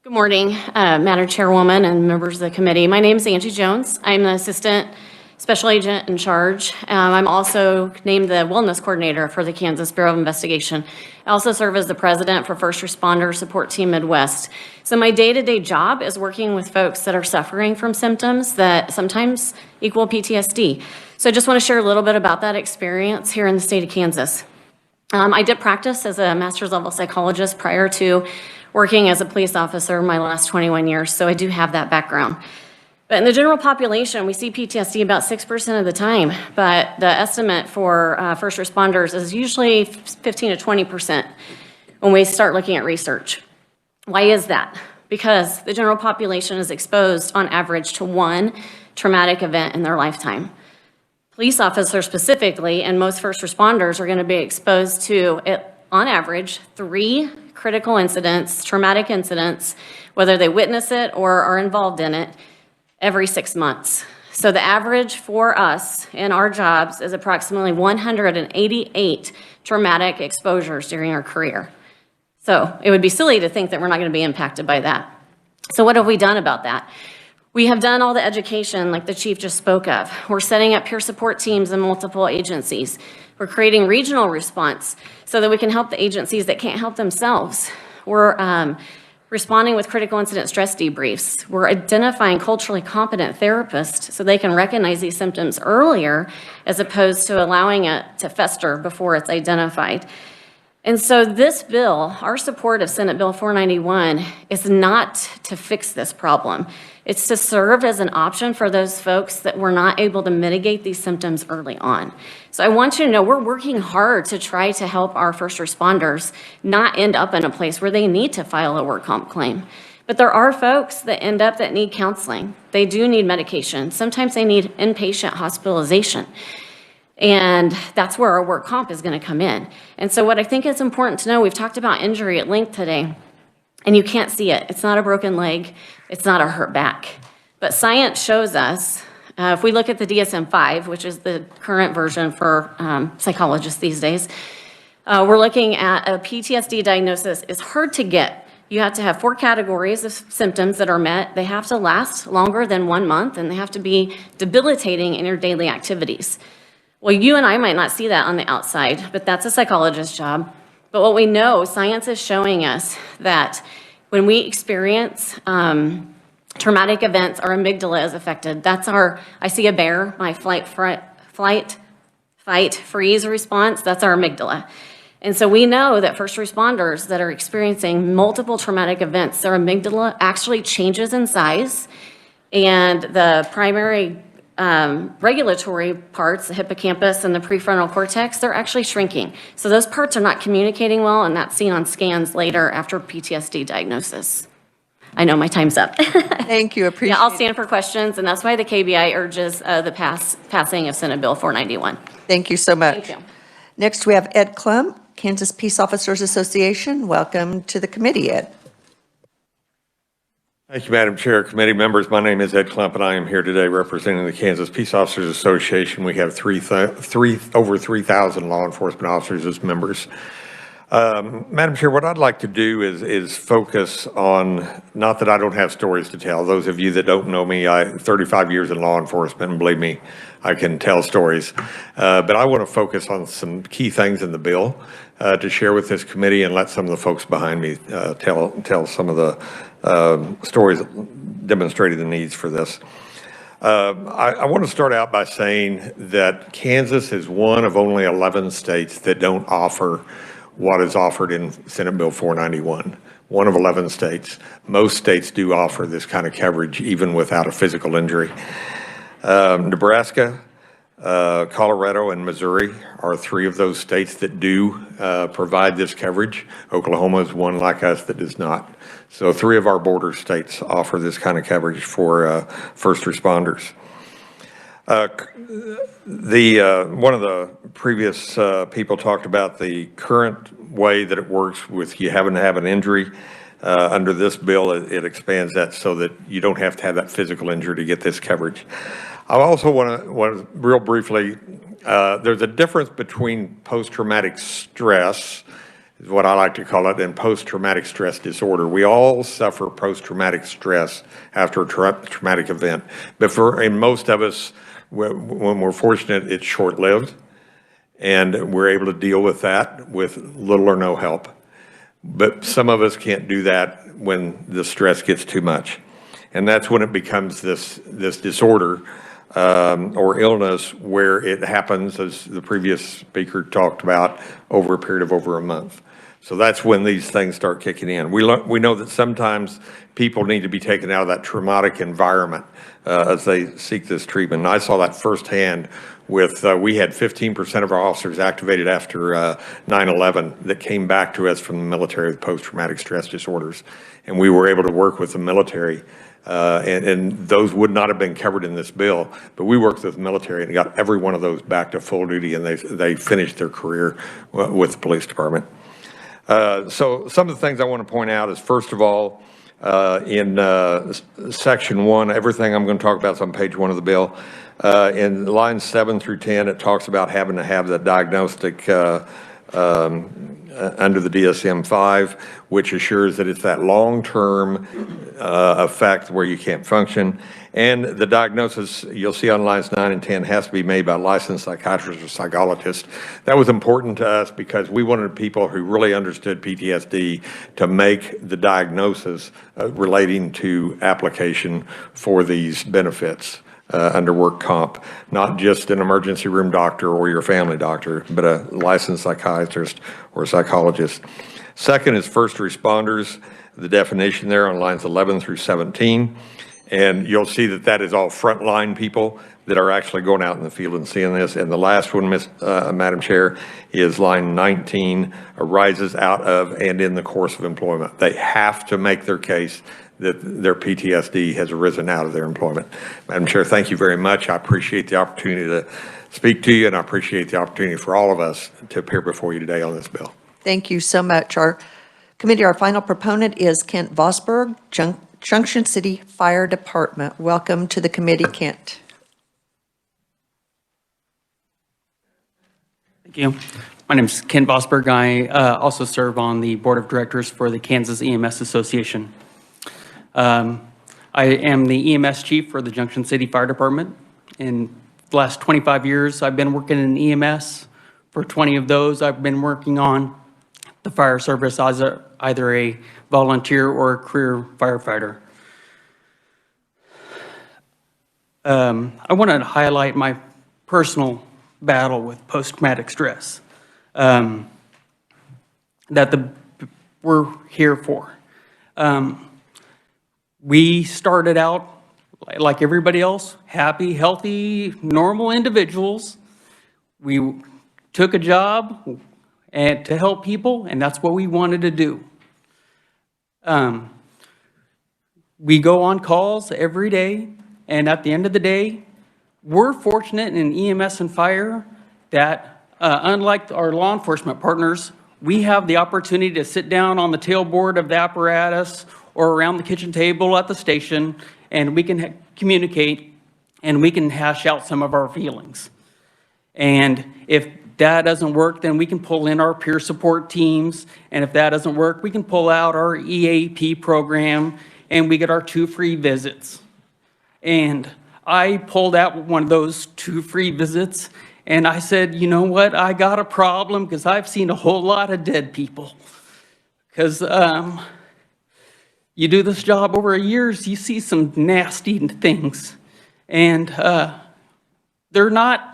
Good morning, Madam Chairwoman and members of the committee. My name is Angie Jones. I'm the Assistant Special Agent in Charge. I'm also named the Wellness Coordinator for the Kansas Bureau of Investigation. I also serve as the President for First Responder Support Team Midwest. So my day-to-day job is working with folks that are suffering from symptoms that sometimes equal PTSD. So I just want to share a little bit about that experience here in the state of Kansas. I did practice as a master's level psychologist prior to working as a police officer my last 21 years, so I do have that background. But in the general population, we see PTSD about 6% of the time, but the estimate for first responders is usually 15 to 20% when we start looking at research. Why is that? Because the general population is exposed on average to one traumatic event in their lifetime. Police officers specifically, and most first responders, are going to be exposed to, on average, 3 critical incidents, traumatic incidents, whether they witness it or are involved in it, every 6 months. So the average for us in our jobs is approximately 188 traumatic exposures during our career. So it would be silly to think that we're not going to be impacted by that. So what have we done about that? We have done all the education like the chief just spoke of. We're setting up peer support teams in multiple agencies. We're creating regional response so that we can help the agencies that can't help themselves. We're responding with critical incident stress debriefs. We're identifying culturally competent therapists so they can recognize these symptoms earlier as opposed to allowing it to fester before it's identified. And so this bill, our support of Senate Bill 491, is not to fix this problem. It's to serve as an option for those folks that were not able to mitigate these symptoms early on. So I want you to know we're working hard to try to help our first responders not end up in a place where they need to file a work comp claim. But there are folks that end up that need counseling. They do need medication. Sometimes they need inpatient hospitalization. And that's where our work comp is going to come in. And so what I think is important to know, we've talked about injury at length today, and you can't see it. It's not a broken leg. It's not a hurt back. But science shows us, if we look at the DSM-5, which is the current version for psychologists these days, we're looking at a PTSD diagnosis is hard to get. You have to have 4 categories of symptoms that are met. They have to last longer than 1 month, and they have to be debilitating in your daily activities. Well, you and I might not see that on the outside, but that's a psychologist's job. But what we know, science is showing us that when we experience traumatic events, our amygdala is affected. That's I see a bear, my flight, fight, freeze response, that's our amygdala. And so we know that first responders that are experiencing multiple traumatic events, their amygdala actually changes in size, and the primary regulatory parts, the hippocampus and the prefrontal cortex, they're actually shrinking. So those parts are not communicating well, and that's seen on scans later after PTSD diagnosis. I know my time's up. Thank you, appreciate it. Yeah, I'll stand for questions, and that's why the KBI urges the passing of Senate Bill 491. Thank you so much. Thank you. Next, we have Ed Klum, Kansas Peace Officers Association. Welcome to the committee, Ed. Thank you, Madam Chair, committee members. My name is Ed Klump, and I am here today representing the Kansas Peace Officers Association. We have over 3,000 law enforcement officers as members. Madam Chair, what I'd like to do is focus on, not that I don't have stories to tell. Those of you that don't know me, 35 years in law enforcement, and believe me, I can tell stories. But I want to focus on some key things in the bill to share with this committee and let some of the folks behind me tell some of the stories demonstrating the needs for this. I want to start out by saying that Kansas is one of only 11 states that don't offer what is offered in Senate Bill 491. One of 11 states. Most states do offer this kind of coverage even without a physical injury. Nebraska, Colorado, and Missouri are 3 of those states that do provide this coverage. Oklahoma is one like us that does not. So 3 of our border states offer this kind of coverage for first responders. One of the previous people talked about the current way that it works with you having to have an injury. Under this bill, it expands that so that you don't have to have that physical injury to get this coverage. I also want to real briefly, there's a difference between post-traumatic stress, is what I like to call it, and post-traumatic stress disorder. We all suffer post-traumatic stress after a traumatic event, but in most of us, when we're fortunate, it's short-lived, and we're able to deal with that with little or no help. But some of us can't do that when the stress gets too much. And that's when it becomes this disorder or illness where it happens, as the previous speaker talked about, over a period of over a month. So that's when these things start kicking in. We know that sometimes people need to be taken out of that traumatic environment as they seek this treatment. And I saw that firsthand with, we had 15% of our officers activated after 9/11 that came back to us from the military with post-traumatic stress disorders. And we were able to work with the military, and those would not have been covered in this bill, but we worked with the military and got every one of those back to full duty, and they finished their career with the police department. So some of the things I want to point out is, first of all, in section 1, everything I'm going to talk about is on page 1 of the bill. In lines 7 through 10, it talks about having to have the diagnostic under the DSM-5, which assures that it's that long-term effect where you can't function. And the diagnosis, you'll see on lines 9 and 10, has to be made by a licensed psychiatrist or psychologist. That was important to us because we wanted people who really understood PTSD to make the diagnosis relating to application for these benefits under work comp, not just an emergency room doctor or your family doctor, but a licensed psychiatrist or psychologist. Second is first responders, the definition there on lines 11 through 17. And you'll see that that is all frontline people that are actually going out in the field and seeing this. And the last one, Madam Chair, is line 19, arises out of and in the course of employment. They have to make their case that their PTSD has arisen out of their employment. Madam Chair, thank you very much. I appreciate the opportunity to speak to you, and I appreciate the opportunity for all of us to appear before you today on this bill. Thank you so much. Our committee, our final proponent is Kent Vosberg, Junction City Fire Department. Welcome to the committee, Kent. Thank you. My name is Ken Vosberg. I also serve on the board of directors for the Kansas EMS Association. I am the EMS chief for the Junction City Fire Department. In the last 25 years, I've been working in EMS. For 20 of those, I've been working on the fire service as either a volunteer or a career firefighter. I want to highlight my personal battle with post-traumatic stress that we're here for. We started out like everybody else, happy, healthy, normal individuals. We took a job and to help people, and that's what we wanted to do. We go on calls every day, and at the end of the day, we're fortunate in EMS and fire that unlike our law enforcement partners, we have the opportunity to sit down on the tailboard of the apparatus or around the kitchen table at the station, and we can communicate and we can hash out some of our feelings. And if that doesn't work, then we can pull in our peer support teams. And if that doesn't work, we can pull out our EAP program and we get our 2 free visits. And I pulled out one of those 2 free visits and I said, you know what, I got a problem because I've seen a whole lot of dead people. Because you do this job over years, you see some nasty things. And they're not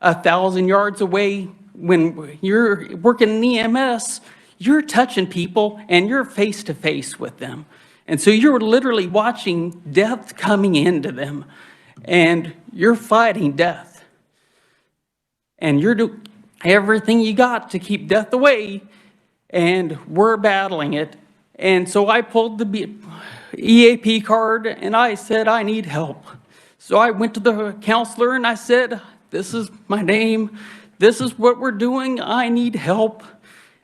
1,000 yards away. When you're working in EMS, you're touching people and you're face to face with them. And so you're literally watching death coming into them and you're fighting death. And you're doing everything you got to keep death away, and we're battling it. And so I pulled the EAP card and I said, I need help. So I went to the counselor and I said, this is my name. This is what we're doing. I need help.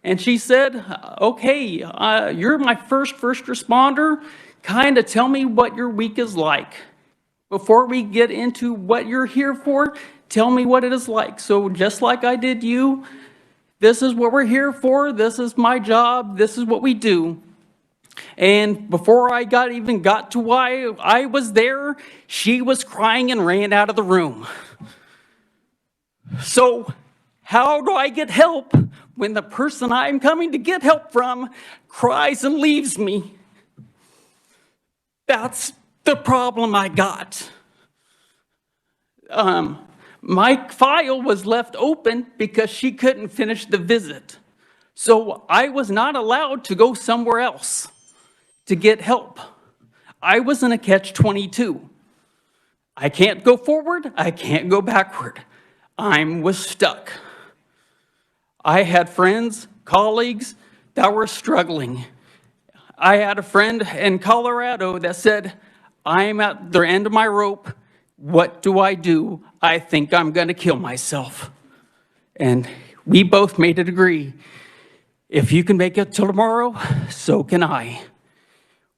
And she said, okay, you're my first responder. Kind of tell me what your week is like. Before we get into what you're here for, tell me what it is like. So just like I did you, this is what we're here for. This is my job. This is what we do. And before I even got to why I was there, she was crying and ran out of the room. So how do I get help when the person I'm coming to get help from cries and leaves me? That's the problem I got. My file was left open because she couldn't finish the visit. So I was not allowed to go somewhere else to get help. I was in a catch-22. I can't go forward, I can't go backward. I was stuck. I had friends, colleagues that were struggling. I had a friend in Colorado that said, I'm at the end of my rope. What do? I think I'm going to kill myself. And we both made it agree. If you can make it till tomorrow, so can I.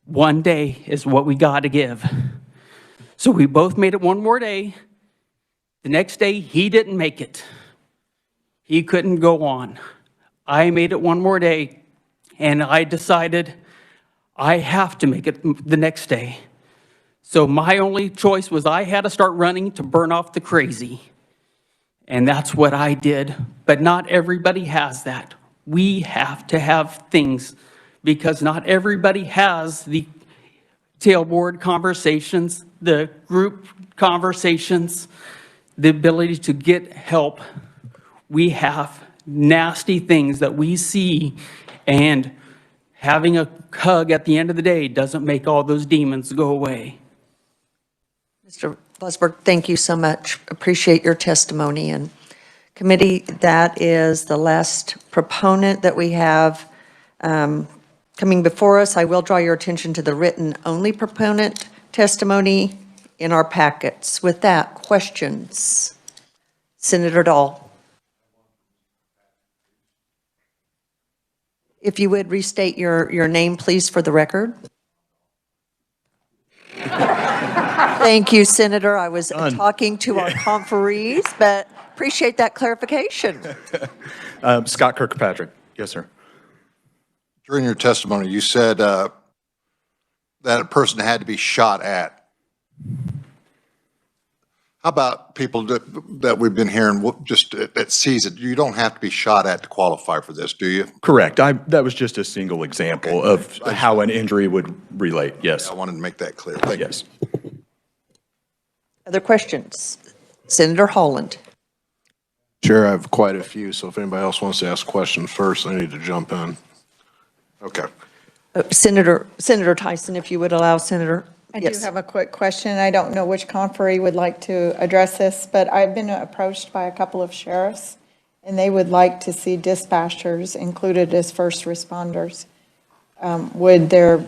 One day is what we got to give. So we both made it one more day. The next day, he didn't make it. He couldn't go on. I made it one more day, and I decided I have to make it the next day. So my only choice was I had to start running to burn off the crazy. And that's what I did. But not everybody has that. We have to have things because not everybody has the tailboard conversations the group conversations, the ability to get help. We have nasty things that we see, and having a hug at the end of the day doesn't make all those demons go away. Mr. Busberg, thank you so much. Appreciate your testimony. And committee, that is the last proponent that we have coming before us. I will draw your attention to the written-only proponent testimony in our packets. With that, questions? Senator Dahl. If you would restate your name, please, for the record. Thank you, Senator. I was talking to our conferees, but appreciate that clarification. Scott Kirkpatrick. Yes, sir. During your testimony, you said that a person had to be shot at. How about people that we've been hearing just that sees it? You don't have to be shot at to qualify for this, do you? Correct. That was just a single example of how an injury would relate. Yes. I wanted to make that clear. Thank yes. you. Other questions? Senator Holland. Chair, I have quite a few, so if anybody else wants to ask questions first, I need to jump in. Okay. Senator Tyson, if you would allow, Senator. I do have a quick question. I don't know which conferee would like to address this, but I've been approached by a couple of sheriffs, and they would like to see dispatchers included as first responders. Would there...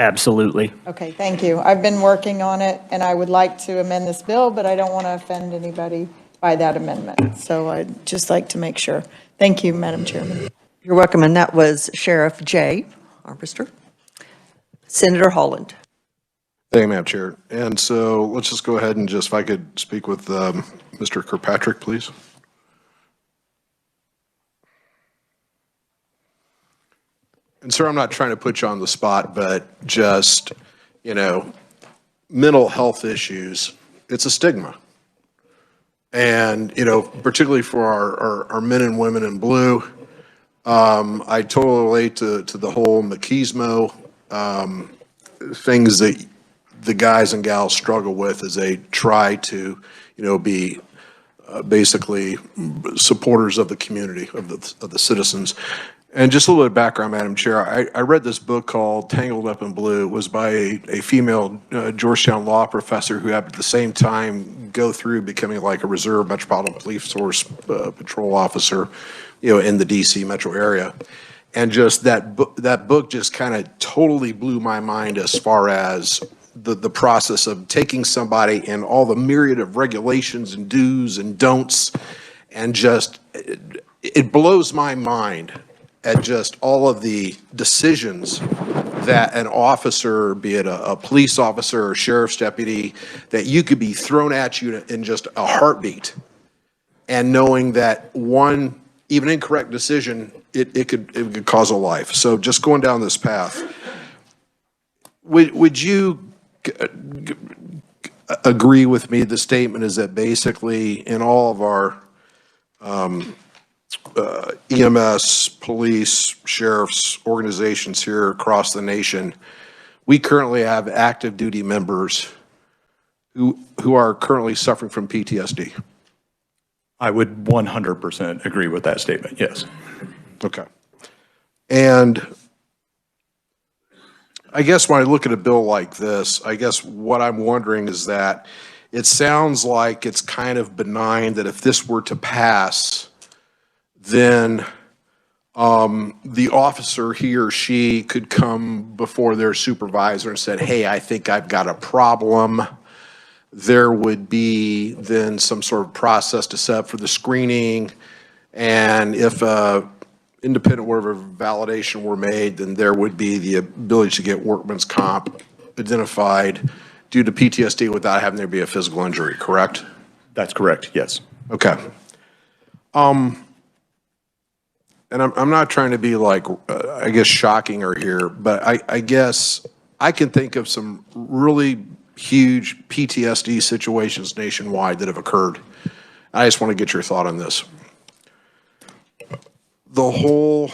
Absolutely. Okay, thank you. I've been working on it, and I would like to amend this bill, but I don't want to offend anybody by that amendment. So I'd just like to make sure. Thank you, Madam Chairman. You're welcome, and that was Sheriff Jay Armbruster. Senator Holland. Thank you, Madam Chair. And so let's just go ahead and just, if I could speak with Mr. Kirkpatrick, please. And sir, I'm not trying to put you on the spot, but just, you know, mental health issues, it's a stigma. And, you know, particularly for our men and women in blue, I totally relate to the whole machismo, things that the guys and gals struggle with as they try to, you know, be basically supporters of the community, of the citizens. And just a little bit of background, Madam Chair, I read this book called Tangled Up in Blue. It was by a female Georgetown law professor who happened at the same time go through becoming like a reserve Metropolitan Police Force patrol officer, you know, in the DC metro area. And just that book just kind of totally blew my mind as far as the process of taking somebody and all the myriad of regulations and do's and don'ts, and just, it blows my mind at just all of the decisions that an officer, be it a police officer or sheriff's deputy, that you could be thrown at you in just a heartbeat, and knowing that one even incorrect decision, it could cause a life. So just going down this path, would you agree with me? The statement is that basically in all of our EMS, police, sheriffs, organizations here across the nation, we currently have active duty members who are currently suffering from PTSD. I would 100% agree with that statement, yes. Okay. And I guess when I look at a bill like this, I guess what I'm wondering is that it sounds like it's kind of benign that if this were to pass, then the officer, he or she, could come before their supervisor and said, hey, I think I've got a problem. There would be then some sort of process to set up for the screening. And if independent whatever validation were made, then there would be the ability to get workman's comp identified due to PTSD without having there be a physical injury, correct? That's correct, yes. Okay. And I'm not trying to be like, I guess, shocking her here, but I guess I can think of some really huge PTSD situations nationwide that have occurred. I just want to get your thought on this. The whole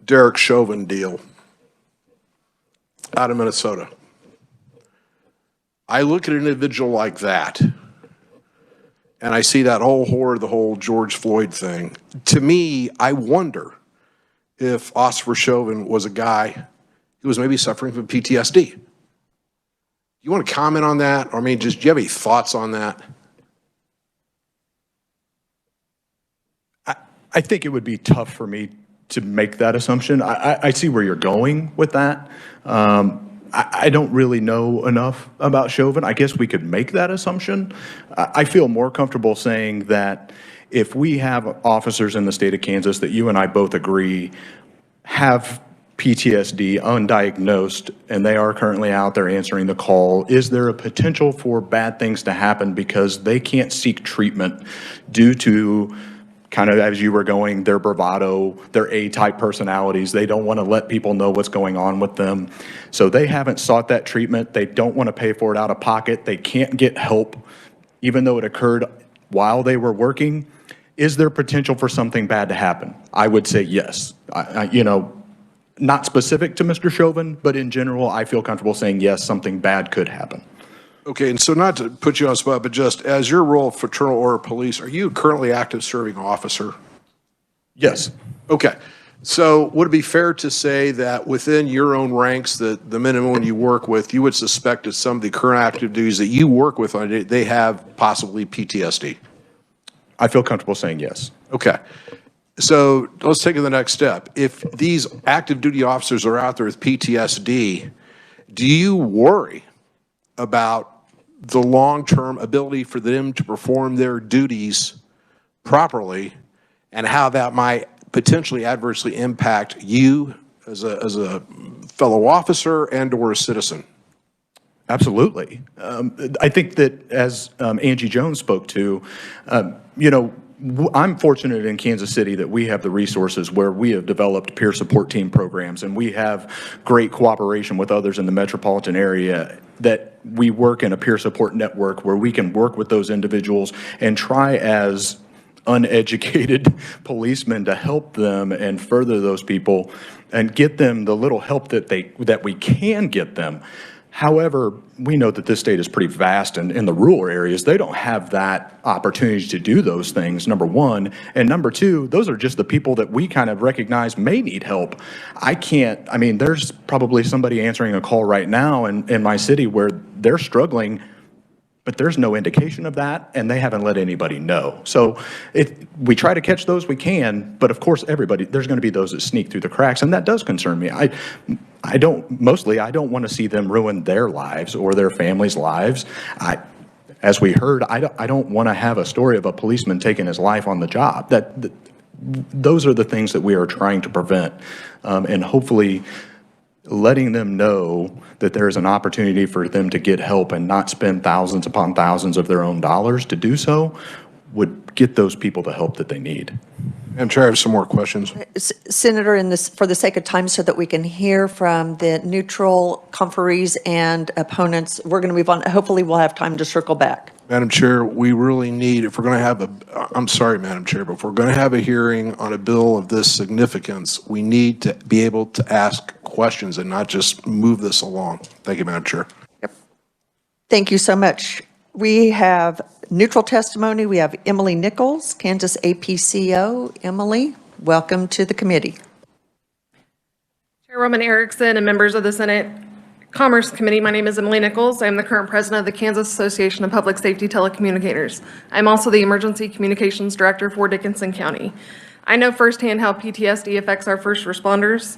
Derek Chauvin deal, out of Minnesota. I look at an individual like that, and I see that whole horror, the whole George Floyd thing. To me, I wonder if Oscar Chauvin was a guy who was maybe suffering from PTSD. You want to comment on that? Or, I mean, just, do you have any thoughts on that? I think it would be tough for me to make that assumption. I see where you're going with that. I don't really know enough about Chauvin. I guess we could make that assumption. I feel more comfortable saying that if we have officers in the state of Kansas that you and I both agree have PTSD undiagnosed, and they are currently out there answering the call, is there a potential for bad things to happen because they can't seek treatment due to, kind of as you were going, their bravado, their A-type personalities? They don't want to let people know what's going on with them. So they haven't sought that treatment. They don't want to pay for it out of pocket. They can't get help, even though it occurred while they were working. Is there potential for something bad to happen? I would say yes. You know, not specific to Mr. Chauvin, but in general, I feel comfortable saying yes, something bad could happen. Okay, and so not to put you on the spot, but just as your role of fraternal order police, are you a currently active serving officer? Yes. Okay, so would it be fair to say that within your own ranks, that the men and women you work with, you would suspect that some of the current active duties that you work with, they have possibly PTSD? I feel comfortable saying yes. Okay. So let's take it to the next step. If these active duty officers are out there with PTSD, do you worry about the long-term ability for them to perform their duties properly and how that might potentially adversely impact you as a fellow officer and or a citizen? Absolutely. I think that as Angie Jones spoke to, you know, I'm fortunate in Kansas City that we have the resources where we have developed peer support team programs, and we have great cooperation with others in the metropolitan area, that we work in a peer support network where we can work with those individuals and try as uneducated policemen to help them and further those people and get them the little help that we can get them. However, we know that this state is pretty vast, and in the rural areas, they don't have that opportunity to do those things, number one. And number two, those are just the people that we kind of recognize may need help. I mean, there's probably somebody answering a call right now in my city where they're struggling, but there's no indication of that, and they haven't let anybody know. So we try to catch those we can, but of course, there's going to be those that sneak through the cracks, and that does concern me. I don't want to see them ruin their lives or their families' lives. As we heard, I don't want to have a story of a policeman taking his life on the job. Those are the things that we are trying to prevent, and hopefully letting them know that there is an opportunity for them to get help and not spend thousands upon thousands of their own dollars to do so would get those people the help that they need. Madam Chair, I have some more questions. Senator, for the sake of time, so that we can hear from the neutral conferees and opponents, we're going to move on. Hopefully, we'll have time to circle back. Madam Chair, we really need, if we're going to have I'm sorry, Madam Chair, but if we're going to have a hearing on a bill of this significance, we need to be able to ask questions and not just move this along. Thank you, Madam Chair. Yep. Thank you so much. We have neutral testimony. We have Emily Nichols, Kansas APCO. Emily, welcome to the committee. Chairwoman Erickson and members of the Senate Commerce Committee, my name is Emily Nichols. I am the current president of the Kansas Association of Public Safety Telecommunicators. I'm also the Emergency Communications Director for Dickinson County. I know firsthand how PTSD affects our first responders.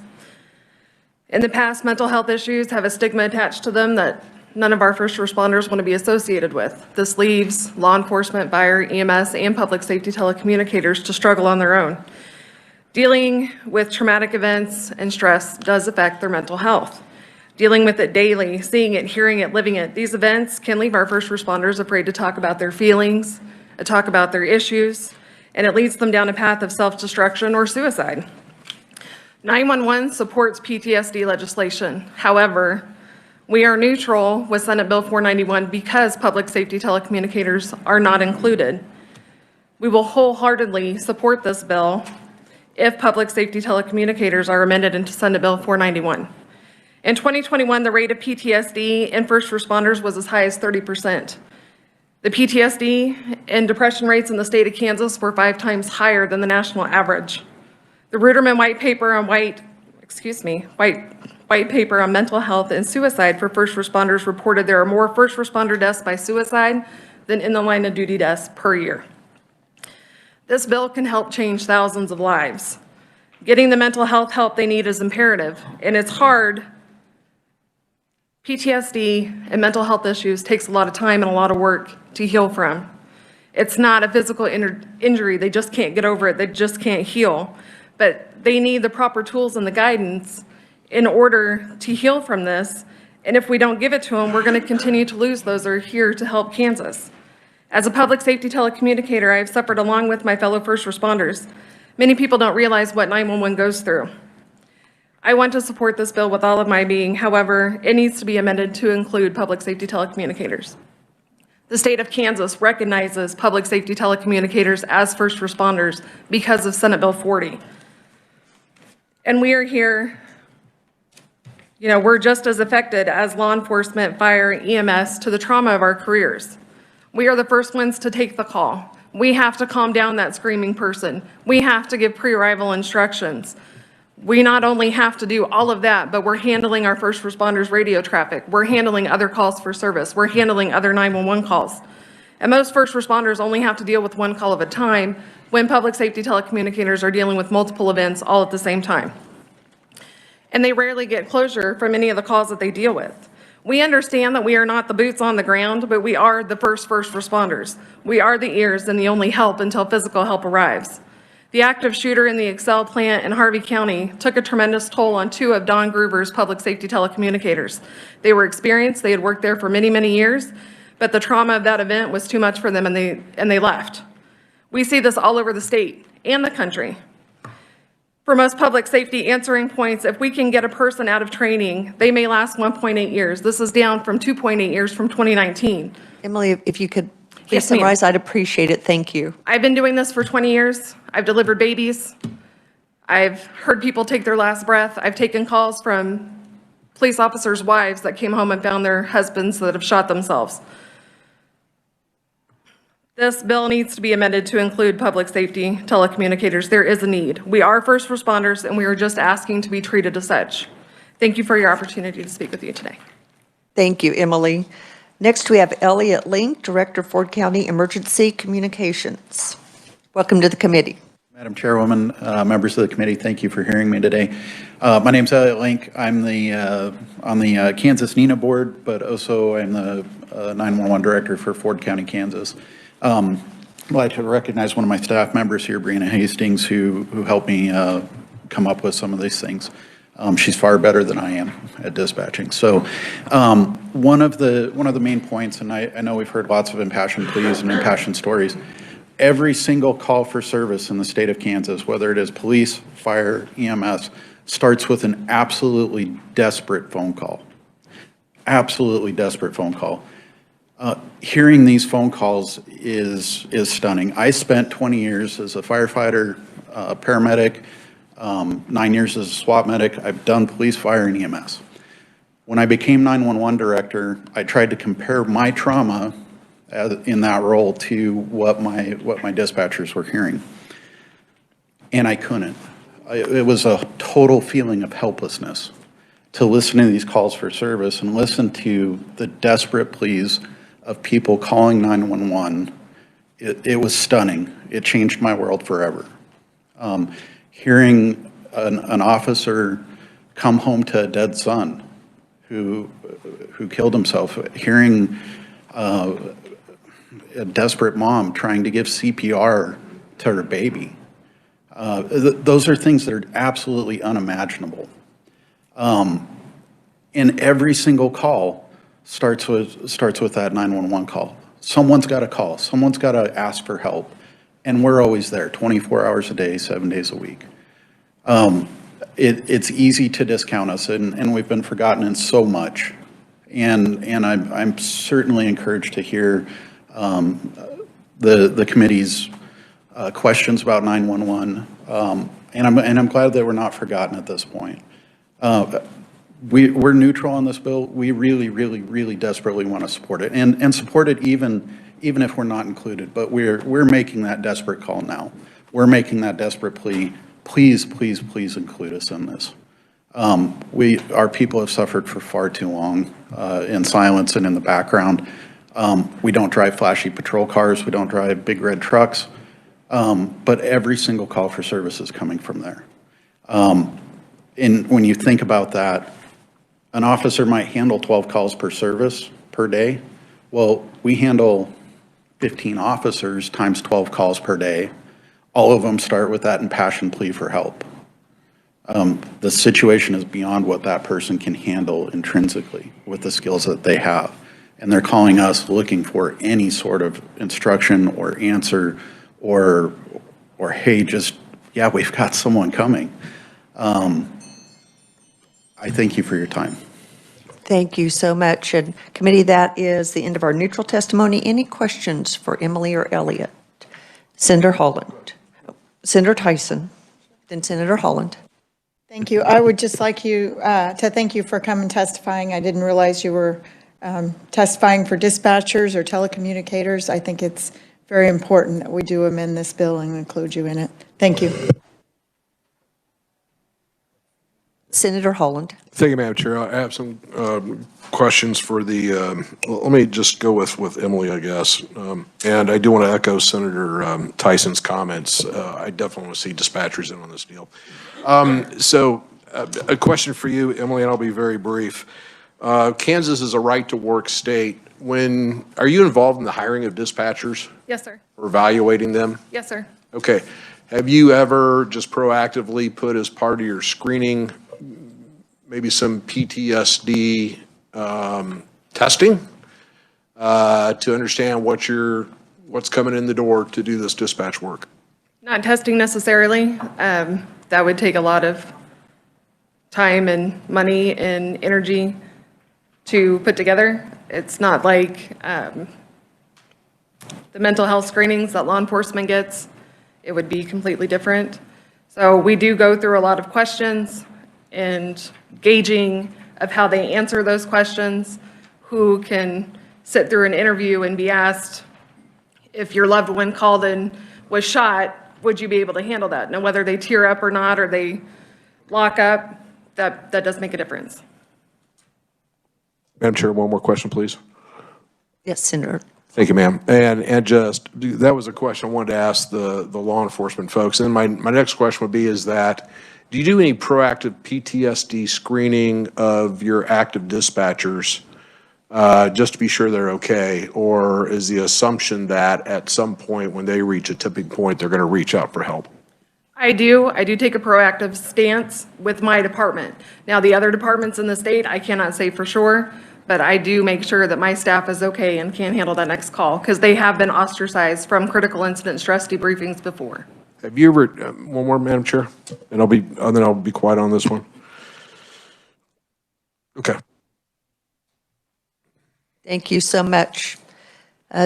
In the past, mental health issues have a stigma attached to them that none of our first responders want to be associated with. This leaves law enforcement, fire, EMS, and public safety telecommunicators to struggle on their own. Dealing with traumatic events and stress does affect their mental health. Dealing with it daily, seeing it, hearing it, living it, these events can leave our first responders afraid to talk about their feelings, to talk about their issues, and it leads them down a path of self-destruction or suicide. 911 supports PTSD legislation. However, we are neutral with Senate Bill 491 because public safety telecommunicators are not included. We will wholeheartedly support this bill if public safety telecommunicators are amended into Senate Bill 491. In 2021, the rate of PTSD in first responders was as high as 30%. The PTSD and depression rates in the state of Kansas were 5 times higher than the national average. The Ruderman white paper on white paper on mental health and suicide for first responders reported there are more first responder deaths by suicide than in the line of duty deaths per year. This bill can help change thousands of lives. Getting the mental health help they need is imperative, and it's hard. PTSD and mental health issues takes a lot of time and a lot of work to heal from. It's not a physical injury. They just can't get over it. They just can't heal. But they need the proper tools and the guidance in order to heal from this. And if we don't give it to them, we're going to continue to lose those that are here to help Kansas. As a public safety telecommunicator, I have suffered along with my fellow first responders. Many people don't realize what 911 goes through. I want to support this bill with all of my being. However, it needs to be amended to include public safety telecommunicators. The state of Kansas recognizes public safety telecommunicators as first responders because of Senate Bill 40. And we are here, we're just as affected as law enforcement, fire, EMS to the trauma of our careers. We are the first ones to take the call. We have to calm down that screaming person. We have to give pre-arrival instructions. We not only have to do all of that, but we're handling our first responders' radio traffic. We're handling other calls for service. We're handling other 911 calls. And most first responders only have to deal with one call at a time when public safety telecommunicators are dealing with multiple events all at the same time. And they rarely get closure from any of the calls that they deal with. We understand that we are not the boots on the ground, but we are the first responders. We are the ears and the only help until physical help arrives. The active shooter in the Excel plant in Harvey County took a tremendous toll on 2 of Don Groover's public safety telecommunicators. They were experienced, they had worked there for many, many years, but the trauma of that event was too much for them and they left. We see this all over the state and the country. For most public safety answering points, if we can get a person out of training, they may last 1.8 years. This is down from 2.8 years from 2019. Emily, if you could please Yes, ma'am. summarize, I'd appreciate it. Thank you. I've been doing this for 20 years. I've delivered babies. I've heard people take their last breath. I've taken calls from police officers' wives that came home and found their husbands that have shot themselves. This bill needs to be amended to include public safety telecommunicators. There is a need. We are first responders, and we are just asking to be treated as such. Thank you for your opportunity to speak with you today. Thank you, Emily. Next, we have Elliott Link, Director, Ford County Emergency Communications. Welcome to the committee. Madam Chairwoman, members of the committee, thank you for hearing me today. My name's Elliott Link. I'm on the Kansas NENA board, but also I'm the 911 Director for Ford County, Kansas. I'd like to recognize one of my staff members here, Brianna Hastings, who helped me come up with some of these things. She's far better than I am at dispatching. So one of the main points, and I know we've heard lots of impassioned pleas and impassioned stories, every single call for service in the state of Kansas, whether it is police, fire, EMS, starts with an absolutely desperate phone call. Absolutely desperate phone call. Hearing these phone calls is stunning. I spent 20 years as a firefighter, paramedic, 9 years as a SWAT medic. I've done police, fire, and EMS. When I became 911 director, I tried to compare my trauma in that role to what my dispatchers were hearing, and I couldn't. It was a total feeling of helplessness to listen to these calls for service and listen to the desperate pleas of people calling 911. It was stunning. It changed my world forever. Hearing an officer come home to a dead son who killed himself, hearing a desperate mom trying to give CPR to her baby. Those are things that are absolutely unimaginable. And every single call starts with that 911 call. Someone's got to call. Someone's got to ask for help. And we're always there, 24 hours a day, 7 days a week. It's easy to discount us, and we've been forgotten in so much. And I'm certainly encouraged to hear the committee's questions about 911, and I'm glad that we're not forgotten at this point. we're neutral on this bill. We really, really, really desperately want to support it and support it even if we're not included. But we're making that desperate call now. We're making that desperate plea. Please, please, please include us in this. Our people have suffered for far too long in silence and in the background. We don't drive flashy patrol cars. We don't drive big red trucks. But every single call for service is coming from there. And when you think about that, an officer might handle 12 calls per service per day. Well, we handle 15 officers times 12 calls per day. All of them start with that impassioned plea for help. The situation is beyond what that person can handle intrinsically with the skills that they have. And they're calling us looking for any sort of instruction or answer or hey, just, yeah, we've got someone coming. I thank you for your time. Thank you so much. And committee, that is the end of our neutral testimony. Any questions for Emily or Elliott? Senator Holland, Senator Tyson, then Senator Holland. Thank you. I would just like you to thank you for coming testifying. I didn't realize you were testifying for dispatchers or telecommunicators. I think it's very important that we do amend this bill and include you in it. Thank you. Senator Holland. Thank you, Madam Chair. I have some questions for the, let me just go with Emily, I guess. And I do want to echo Senator Tyson's comments. I definitely want to see dispatchers in on this deal. So a question for you, Emily, and I'll be very brief. Kansas is a right-to-work state. Are you involved in the hiring of dispatchers? Yes, sir. Or evaluating them? Yes, sir. Okay. Have you ever just proactively put as part of your screening maybe some PTSD testing to understand what's coming in the door to do this dispatch work? Not testing necessarily. That would take a lot of time and money and energy to put together. It's not like the mental health screenings that law enforcement gets. It would be completely different. So we do go through a lot of questions and gauging of how they answer those questions, who can sit through an interview and be asked, if your loved one called and was shot, would you be able to handle that? Now, whether they tear up or not, or they lock up, that does make a difference. Madam Chair, one more question, please. Yes, Senator. Thank you, ma'am. And just, that was a question I wanted to ask the law enforcement folks. And my next question would be do you do any proactive PTSD screening of your active dispatchers just to be sure they're okay? Or is the assumption that at some point when they reach a tipping point, they're going to reach out for help? I do take a proactive stance with my department. Now, the other departments in the state, I cannot say for sure, but I do make sure that my staff is okay and can handle that next call because they have been ostracized from critical incident stress debriefings before. Have you ever, one more, Madam Chair, and then I'll be quiet on this one. Okay. Thank you so much.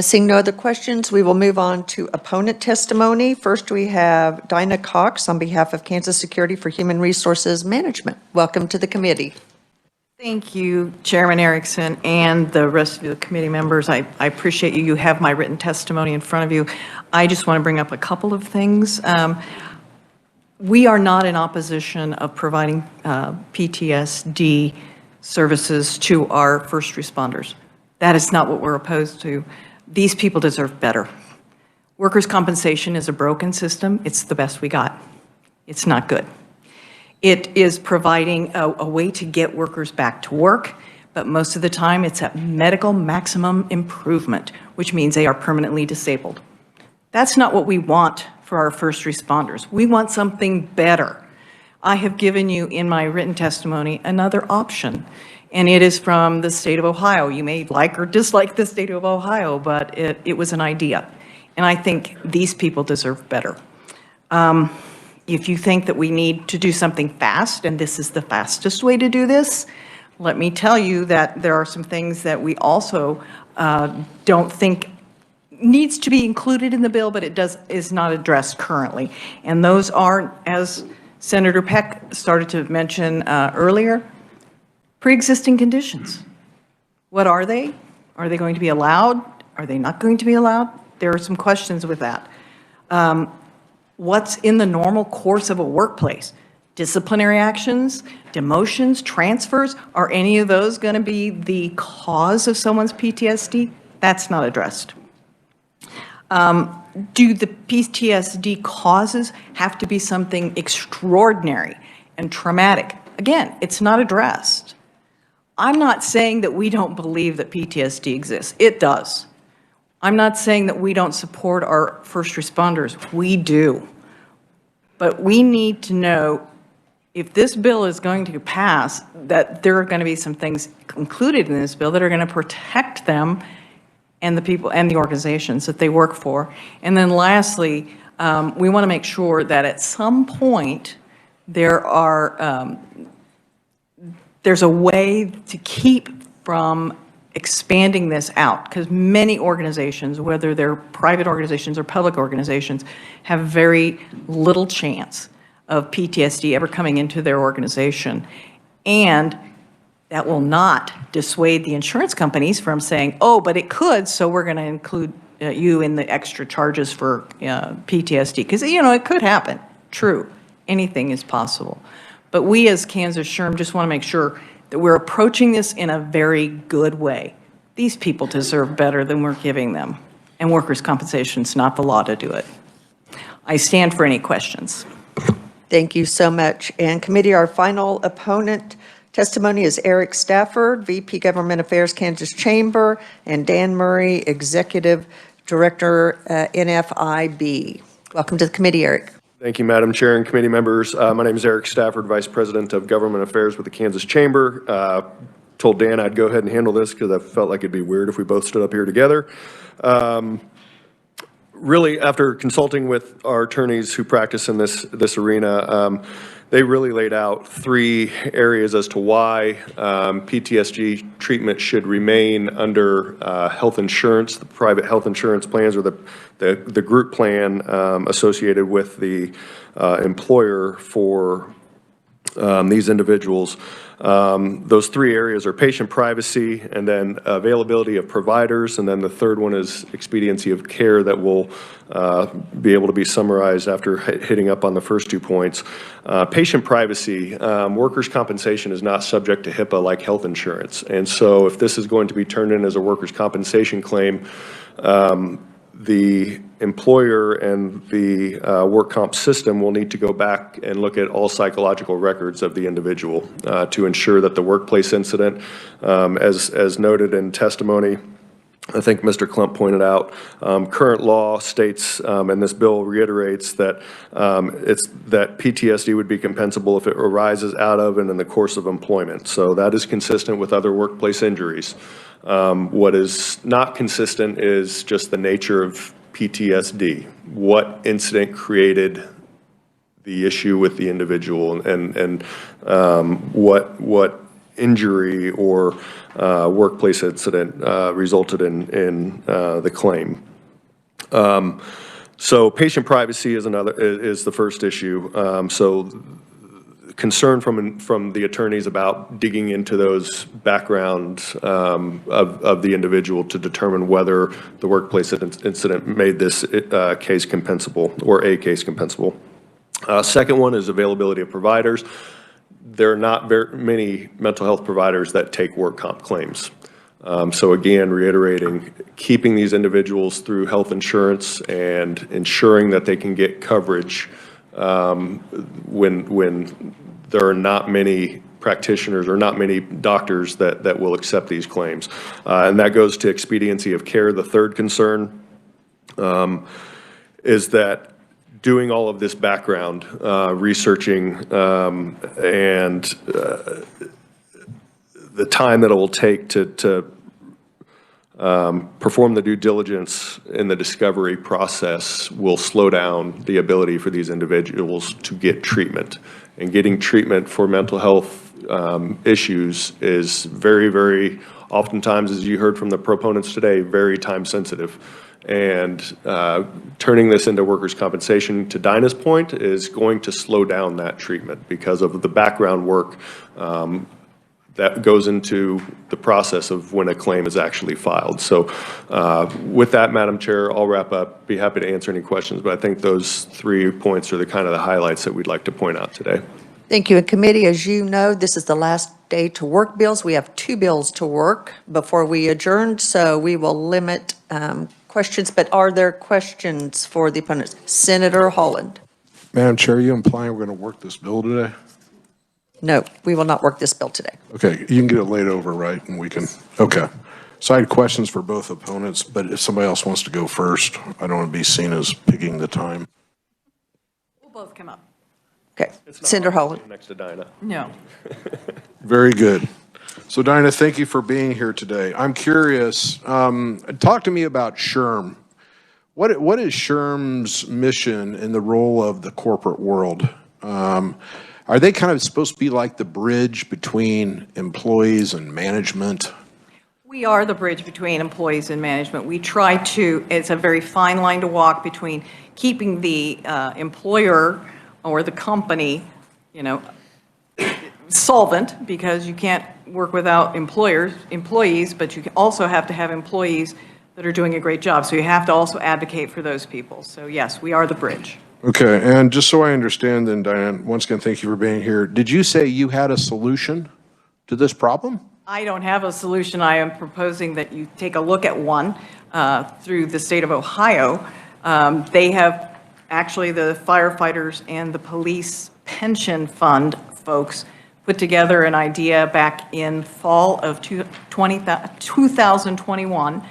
Seeing no other questions, we will move on to opponent testimony. First, we have Dinah Cox on behalf of Kansas Security for Human Resources Management. Welcome to the committee. Thank you, Chairman Erickson, and the rest of the committee members. I appreciate you. You have my written testimony in front of you. I just want to bring up a couple of things. We are not in opposition of providing PTSD services to our first responders. That is not what we're opposed to. These people deserve better. Workers' compensation is a broken system. It's the best we got. It's not good. It is providing a way to get workers back to work, but most of the time it's at medical maximum improvement, which means they are permanently disabled. That's not what we want for our first responders. We want something better. I have given you in my written testimony another option, and it is from the state of Ohio. You may like or dislike the state of Ohio, but it was an idea, and I think these people deserve better. If you think that we need to do something fast, and this is the fastest way to do this, let me tell you that there are some things that we also don't think needs to be included in the bill, but is not addressed currently. And those are, as Senator Peck started to mention earlier, Pre-existing conditions. What are they? Are they going to be allowed? Are they not going to be allowed? There are some questions with that. What's in the normal course of a workplace? Disciplinary actions, demotions, transfers, are any of those going to be the cause of someone's PTSD? That's not addressed. Do the PTSD causes have to be something extraordinary and traumatic? Again, it's not addressed. I'm not saying that we don't believe that PTSD exists. It does. I'm not saying that we don't support our first responders. We do. But we need to know, if this bill is going to pass, that there are going to be some things included in this bill that are going to protect them and the people and the organizations that they work for. And then lastly, we want to make sure that at some point there's a way to keep from expanding this out, because many organizations, whether they're private organizations or public organizations, have very little chance of PTSD ever coming into their organization. And that will not dissuade the insurance companies from saying, oh, but it could, so we're going to include you in the extra charges for PTSD. Because, it could happen. True. Anything is possible. But we as Kansas Sherm just want to make sure that we're approaching this in a very good way. These people deserve better than we're giving them. And workers' compensation is not the law to do it. I stand for any questions. Thank you so much. And committee, our final opponent testimony is Eric Stafford, VP Government Affairs, Kansas Chamber, and Dan Murray, Executive Director, NFIB. Welcome to the committee, Eric. Thank you, Madam Chair and committee members. My name is Eric Stafford, Vice President of Government Affairs with the Kansas Chamber. Told Dan I'd go ahead and handle this because I felt like it'd be weird if we both stood up here together. Really, after consulting with our attorneys who practice in this arena, they really laid out 3 areas as to why PTSD treatment should remain under health insurance, the private health insurance plans, or the group plan associated with the employer for these individuals. Those 3 areas are patient privacy, and then availability of providers, and then the third one is expediency of care that will be able to be summarized after hitting up on the first 2 points. Patient privacy, workers' compensation is not subject to HIPAA like health insurance, and so if this is going to be turned in as a workers' compensation claim, the employer and the work comp system will need to go back and look at all psychological records of the individual to ensure that the workplace incident, as noted in testimony, I think Mr. Klump pointed out, current law states, and this bill reiterates that that PTSD would be compensable if it arises out of and in the course of employment. So that is consistent with other workplace injuries. What is not consistent is just the nature of PTSD. What incident created the issue with the individual, and what injury or workplace incident resulted in the claim. So patient privacy is the first issue. So concern from the attorneys about digging into those backgrounds of the individual to determine whether the workplace incident made this case compensable or a case compensable. Second one is availability of providers. There are not very many mental health providers that take work comp claims. So again, reiterating, keeping these individuals through health insurance and ensuring that they can get coverage when there are not many practitioners or not many doctors that will accept these claims. And that goes to expediency of care. The third concern is that doing all of this background researching and the time that it will take to perform the due diligence in the discovery process will slow down the ability for these individuals to get treatment. And getting treatment for mental health issues is very, very oftentimes, as you heard from the proponents today, very time sensitive. And turning this into workers' compensation, to Dinah's point, is going to slow down that treatment because of the background work that goes into the process of when a claim is actually filed. So with that, Madam Chair, I'll wrap up. Be happy to answer any questions, but I think those 3 points are the kind of the highlights that we'd like to point out today. Thank you. And committee, as you know, this is the last day to work bills. We have 2 bills to work before we adjourn, so we will limit questions. But are there questions for the opponents? Senator Holland. Madam Chair, are you implying we're going to work this bill today? No, we will not work this bill today. Okay, you can get it laid over, right? And we can, okay. So I had questions for both opponents, but if somebody else wants to go first, I don't want to be seen as picking the time. We'll both come up. Okay. Senator Holland. Next to Dinah. No. Very good. So Dinah, thank you for being here today. I'm curious, talk to me about Sherm. What is Sherm's mission in the role of the corporate world? Are they kind of supposed to be like the bridge between employees and management? We are the bridge between employees and management. We try to, it's a very fine line to walk between keeping the employer or the company, solvent, because you can't work without employees, but you also have to have employees that are doing a great job. So you have to also advocate for those people. So yes, we are the bridge. Okay, and just so I understand then, Diane, once again, thank you for being here. Did you say you had a solution to this problem? I don't have a solution. I am proposing that you take a look at one through the state of Ohio. They have, actually, the firefighters and the police pension fund folks put together an idea back in fall of 2021.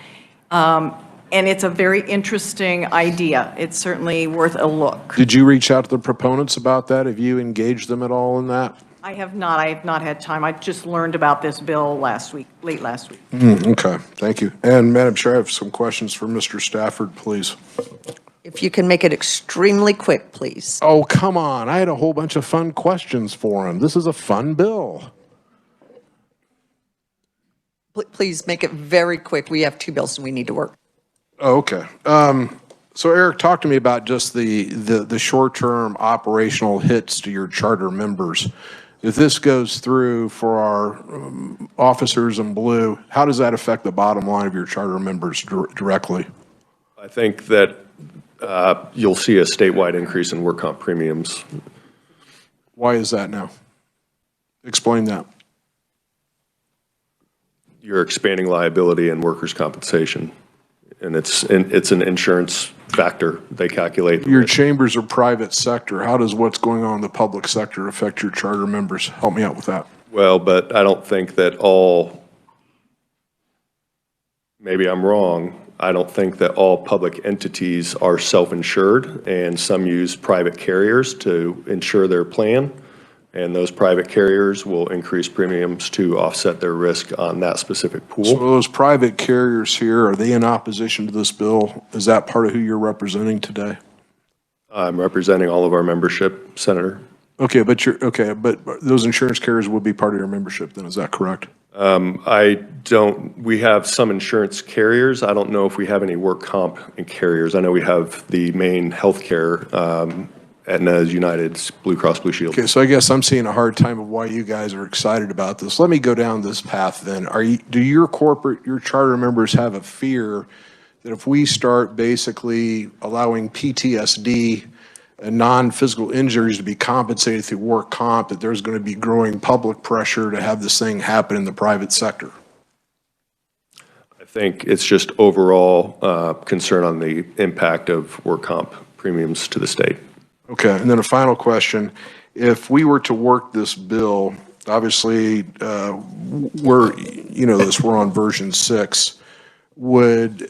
And it's a very interesting idea. It's certainly worth a look. Did you reach out to the proponents about that? Have you engaged them at all in that? I have not. I have not had time. I just learned about this bill late last week. Okay, thank you. And Madam Chair, I have some questions for Mr. Stafford, please. If you can make it extremely quick, please. Oh, come on. I had a whole bunch of fun questions for him. This is a fun bill. Please make it very quick. We have 2 bills and we need to work. Oh, okay. So Eric, talk to me about just the short-term operational hits to your charter members. If this goes through for our officers in blue, how does that affect the bottom line of your charter members directly? I think that you'll see a statewide increase in work comp premiums. Why is that now? Explain that. You're expanding liability and workers' compensation, and it's an insurance factor. They calculate. Your chambers are private sector. How does what's going on in the public sector affect your charter members? Help me out with that. Well, but I don't think that maybe I'm wrong, I don't think that all public entities are self-insured, and some use private carriers to insure their plan, and those private carriers will increase premiums to offset their risk on that specific pool. So those private carriers here, are they in opposition to this bill? Is that part of who you're representing today? I'm representing all of our membership, Senator. Okay, but those insurance carriers would be part of your membership then, is that correct? We have some insurance carriers. I don't know if we have any work comp carriers. I know we have the main healthcare, Aetna's, United's, Blue Cross Blue Shield. Okay, so I guess I'm seeing a hard time of why you guys are excited about this. Let me go down this path then. Do your charter members have a fear that if we start basically allowing PTSD and non-physical injuries to be compensated through work comp, that there's going to be growing public pressure to have this thing happen in the private sector? I think it's just overall concern on the impact of work comp premiums to the state. Okay, and then a final question. If we were to work this bill, obviously, we're on version 6. Would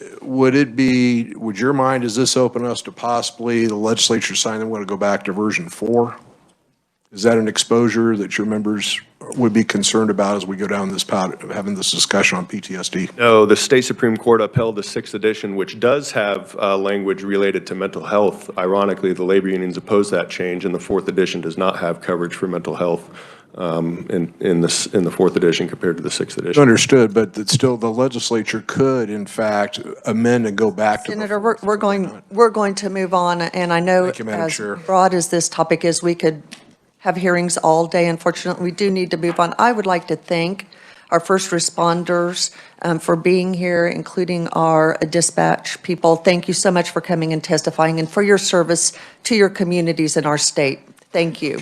your mind, does this open us to possibly the legislature sign them, want to go back to version 4? Is that an exposure that your members would be concerned about as we go down this path, having this discussion on PTSD? No, the state Supreme Court upheld the 6th edition, which does have language related to mental health. Ironically, the labor unions opposed that change, and the 4th edition does not have coverage for mental health in the 4th edition compared to the 6th edition. Understood, but that still the legislature could, in fact, amend and go back to. Senator, we're going to move on, and I know Thank you, Madam as Chair. broad as this topic is, we could have hearings all day. Unfortunately, we do need to move on. I would like to thank our first responders for being here, including our dispatch people. Thank you so much for coming and testifying and for your service to your communities in our state. Thank you.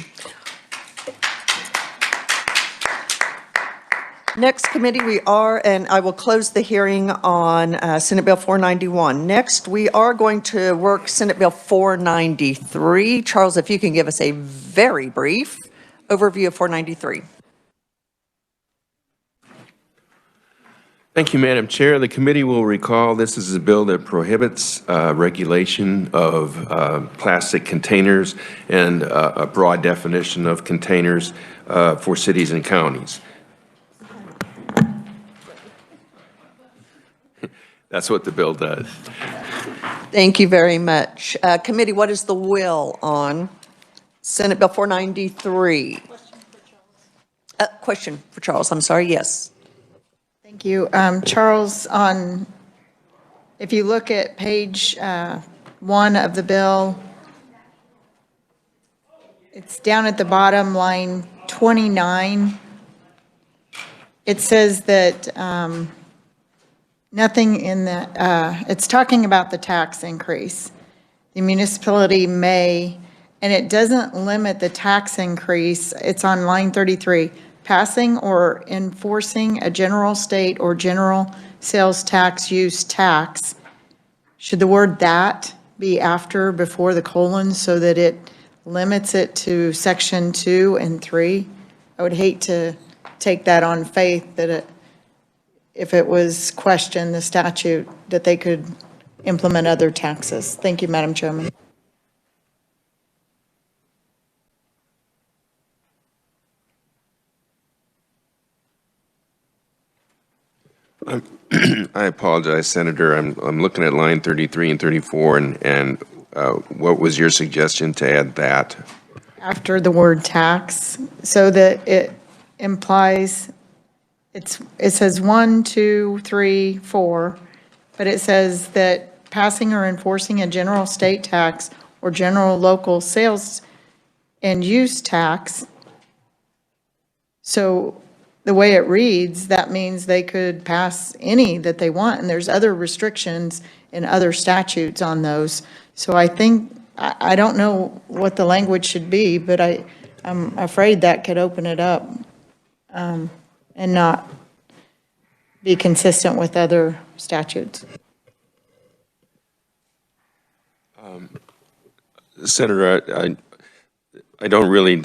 Next committee we are, and I will close the hearing on Senate Bill 491. Next, we are going to work Senate Bill 493. Charles, if you can give us a very brief overview of 493. Thank you, Madam Chair. The committee will recall this is a bill that prohibits regulation of plastic containers and a broad definition of containers for cities and counties. That's what the bill does. Thank you very much. Committee, what is the will on Senate Bill 493? Question for Charles, I'm sorry, yes. Thank you. Charles, if you look at page 1 of the bill, it's down at the bottom, line 29. It says that nothing in the, it's talking about the tax increase. The municipality may, and it doesn't limit the tax increase. It's on line 33. Passing or enforcing a general state or general sales tax use tax. Should the word "that" be after, before the colon, so that it limits it to section 2 and 3? I would hate to take that on faith that if it was questioned, the statute, that they could implement other taxes. Thank you, Madam Chairman. I apologize, Senator. I'm looking at line 33 and 34, and what was your suggestion to add that? After the word tax, so that it implies, it says 1, 2, 3, 4, but it says that passing or enforcing a general state tax or general local sales and use tax. So the way it reads, that means they could pass any that they want, and there's other restrictions in other statutes on those. So I think, I don't know what the language should be, but I'm afraid that could open it up and not be consistent with other statutes. Senator, I don't really,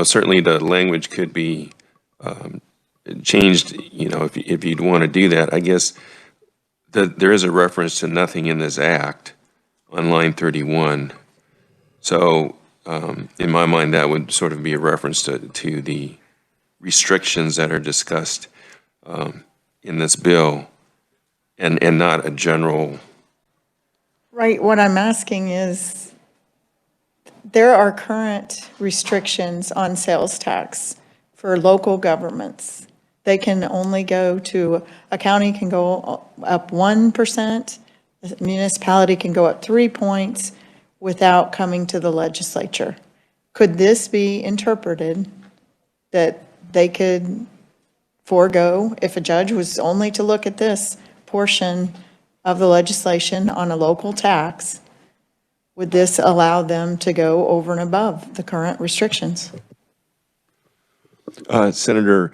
certainly the language could be changed, if you'd want to do that. I guess there is a reference to nothing in this act on line 31. So in my mind, that would sort of be a reference to the restrictions that are discussed in this bill and not a general. Right, what I'm asking is, there are current restrictions on sales tax for local governments. They can only go to, a county can go up 1%, a municipality can go up 3 points without coming to the legislature. Could this be interpreted that they could forego, if a judge was only to look at this portion of the legislation on a local tax, would this allow them to go over and above the current restrictions? Senator,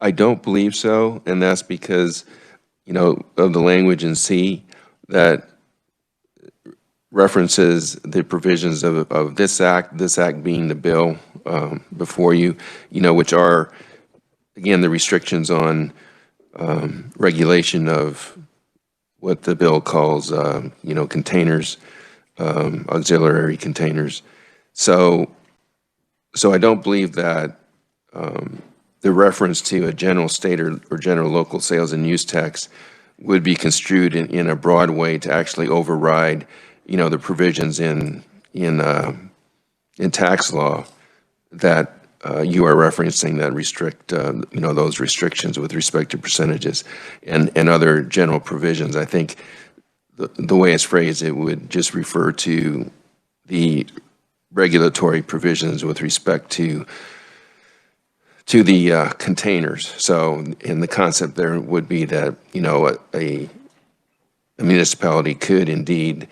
I don't believe so, and that's because, of the language in C that references the provisions of this act being the bill before you, which are, again, the restrictions on regulation of what the bill calls, containers, auxiliary containers. So I don't believe that the reference to a general state or general local sales and use tax would be construed in a broad way to actually override, the provisions in tax law that you are referencing that restrict, those restrictions with respect to percentages and other general provisions. I think the way it's phrased, it would just refer to the regulatory provisions with respect to the containers. So in the concept there would be that, you know, a municipality could indeed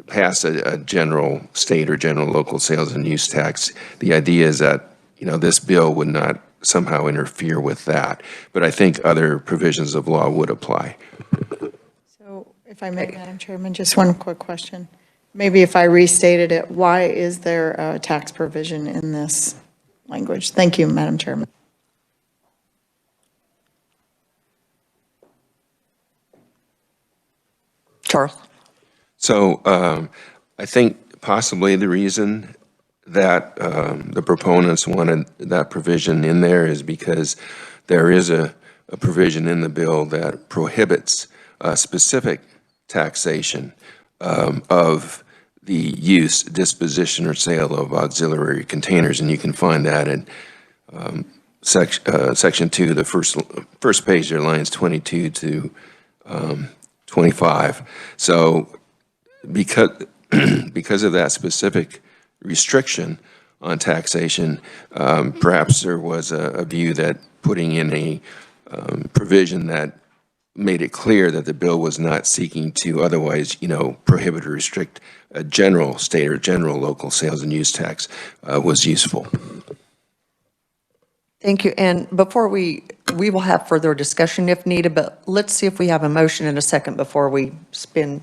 pass a general state or general local sales and use tax. The idea is that, you know, this bill would not somehow interfere with that, but I think other provisions of law would apply. So if I may, Madam Chairman, just one quick question. Maybe if I restated it, why is there a tax provision in this language? Thank you, Madam Chairman. Charles? So I think possibly the reason that the proponents wanted that provision in there is because there is a provision in the bill that prohibits specific taxation of the use, disposition, or sale of auxiliary containers, and you can find that in section 2, the first page there, lines 22 to 25. So because of that specific restriction on taxation, perhaps there was a view that putting in a provision that made it clear that the bill was not seeking to otherwise, you know, prohibit or restrict a general state or general local sales and use tax was useful. Thank you. And before we will have further discussion if needed, but let's see if we have a motion in a second before we spend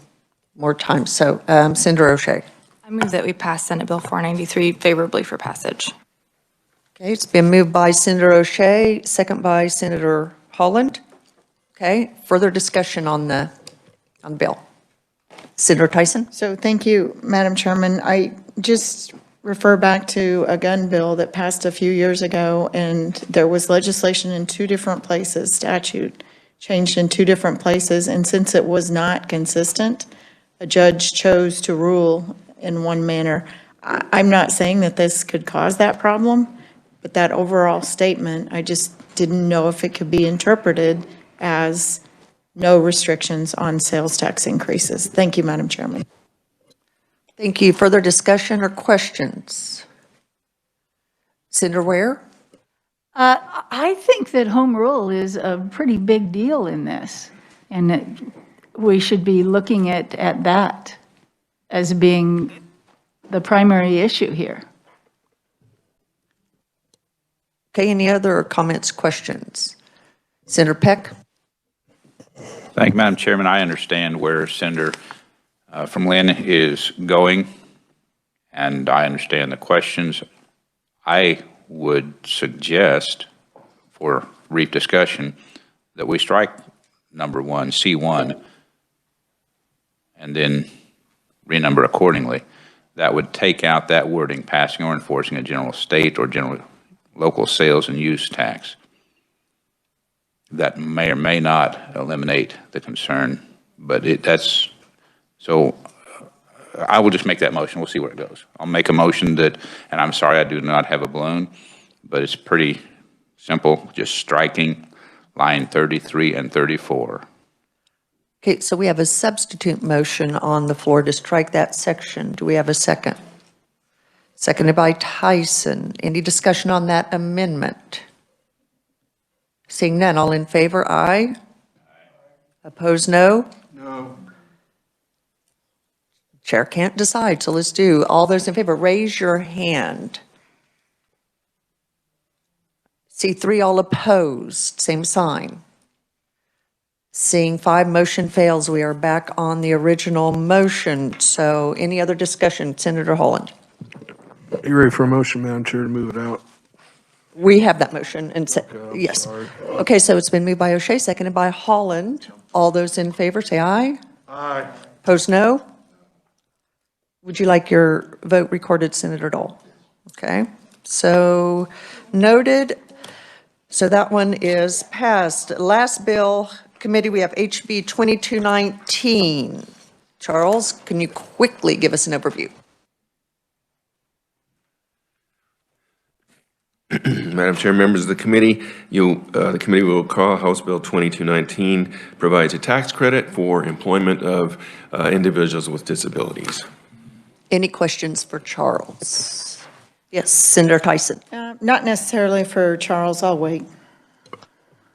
more time. So Senator O'Shea. I move that we pass Senate Bill 493 favorably for passage. Okay, it's been moved by Senator O'Shea, second by Senator Holland. Okay, further discussion on the bill. Senator Tyson? So thank you, Madam Chairman. I just refer back to a gun bill that passed a few years ago, and there was legislation in two different places, statute changed in two different places, and since it was not consistent, a judge chose to rule in one manner. I'm not saying that this could cause that problem, but that overall statement, I just didn't know if it could be interpreted as no restrictions on sales tax increases. Thank you, Madam Chairman. Thank you. Further discussion or questions? Senator Ware? I think that home rule is a pretty big deal in this, and that we should be looking at that as being the primary issue here. Okay, any other comments, questions? Senator Peck? Thank you, Madam Chairman. I understand where Senator from Lynn is going, and I understand the questions. I would suggest, for brief discussion, that we strike number 1, C1, and then renumber accordingly. That would take out that wording, passing or enforcing a general state or general local sales and use tax. That may or may not eliminate the concern, but that's, so I will just make that motion. We'll see where it goes. I'll make a motion that, and I'm sorry I do not have a balloon, but it's pretty simple, just striking line 33 and 34. Okay, so we have a substitute motion on the floor to strike that section. Do we have a second? Seconded by Tyson. Any discussion on that amendment? Seeing none, all in favor, aye. Opposed, no? No. Chair can't decide, so let's do. All those in favor, raise your hand. See 3, all opposed, same sign. Seeing 5, motion fails. We are back on the original motion. So any other discussion? Senator Holland. You ready for a motion, Madam Chair, to move it out? We have that motion and Okay, yes. sorry. Okay, so it's been moved by O'Shea, seconded by Holland. All those in favor say aye. Aye. Opposed, no? Would you like your vote recorded, Senator Dole? Okay, so noted. So that one is passed. Last bill, committee, we have HB 2219. Charles, can you quickly give us an overview? Madam Chair, members of the committee, the committee will call House Bill 2219, provides a tax credit for employment of individuals with disabilities. Any questions for Charles? Yes, Senator Tyson. Not necessarily for Charles, I'll wait.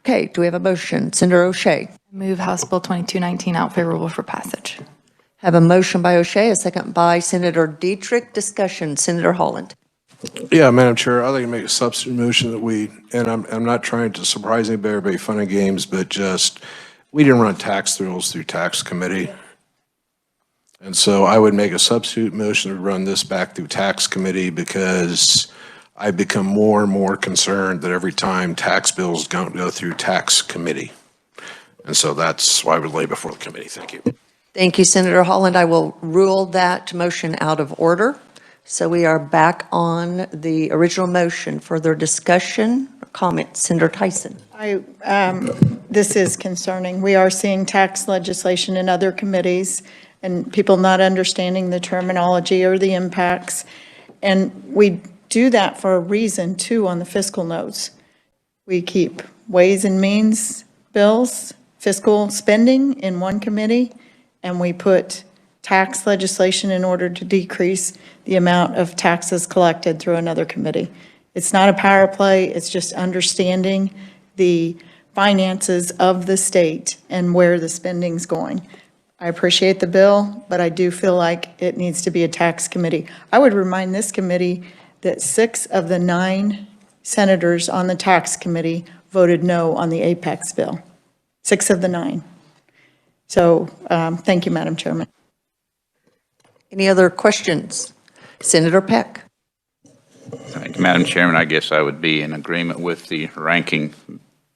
Okay, do we have a motion? Senator O'Shea. Move House Bill 2219 out favorable for passage. Have a motion by O'Shea, a second by Senator Dietrich. Discussion, Senator Holland. Yeah, Madam Chair, I'd like to make a substitute motion that I'm not trying to surprise anybody or be fun and games, but just, we didn't run tax bills through tax committee. And so I would make a substitute motion to run this back through tax committee because I've become more and more concerned that every time tax bills don't go through tax committee. And so that's why I would lay before the committee. Thank you. Thank you, Senator Holland. I will rule that motion out of order. So we are back on the original motion. Further discussion or comments? Senator Tyson. This is concerning. We are seeing tax legislation in other committees and people not understanding the terminology or the impacts. And we do that for a reason too on the fiscal notes. We keep Ways and Means bills, fiscal spending in one committee, and we put tax legislation in order to decrease the amount of taxes collected through another committee. It's not a power play, it's just understanding the finances of the state and where the spending's going. I appreciate the bill, but I do feel like it needs to be a tax committee. I would remind this committee that 6 of the 9 senators on the tax committee voted no on the Apex bill. 6 of the 9. So thank you, Madam Chairman. Any other questions? Senator Peck. Thank you, Madam Chairman. I guess I would be in agreement with the ranking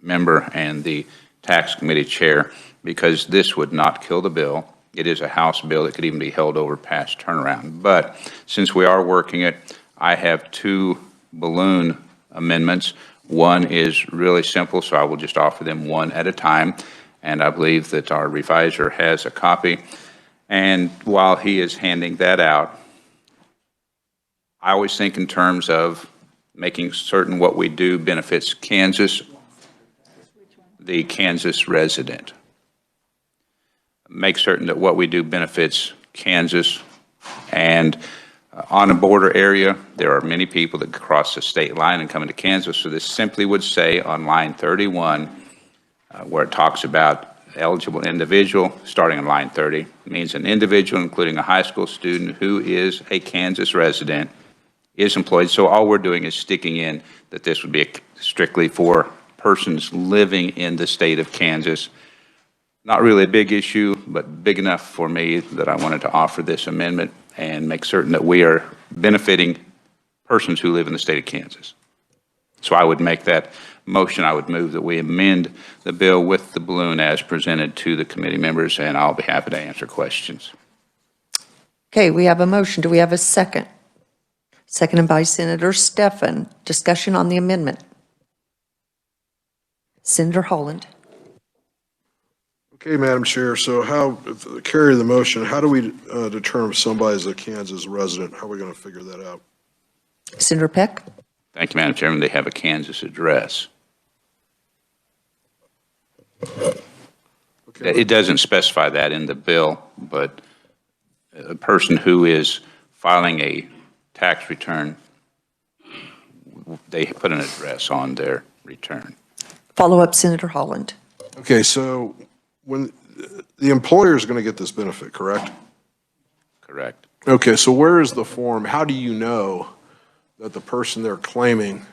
member and the tax committee chair because this would not kill the bill. It is a House bill that could even be held over past turnaround. But since we are working it, I have 2 balloon amendments. One is really simple, so I will just offer them one at a time. And I believe that our reviser has a copy. And while he is handing that out, I always think in terms of making certain what we do benefits Kansas, the Kansas resident. Make certain that what we do benefits Kansas. And on a border area, there are many people that cross the state line and come into Kansas. So this simply would say on line 31, where it talks about eligible individual, starting on line 30, means an individual, including a high school student who is a Kansas resident, is employed. So all we're doing is sticking in that this would be strictly for persons living in the state of Kansas. Not really a big issue, but big enough for me that I wanted to offer this amendment and make certain that we are benefiting persons who live in the state of Kansas. So I would make that motion. I would move that we amend the bill with the balloon as presented to the committee members, and I'll be happy to answer questions. Okay, we have a motion. Do we have a second? Seconded by Senator Stephan. Discussion on the amendment. Senator Holland. Okay, Madam Chair, so carry the motion, how do we determine if somebody is a Kansas resident? How are we going to figure that out? Senator Peck. Thank you, Madam Chairman. They have a Kansas address. Okay. It doesn't specify that in the bill, but a person who is filing a tax return, they put an address on their return. Follow up, Senator Holland. Okay, so when the employer is going to get this benefit, correct? Correct. Okay, so where is the form? How do you know that the person they're claiming,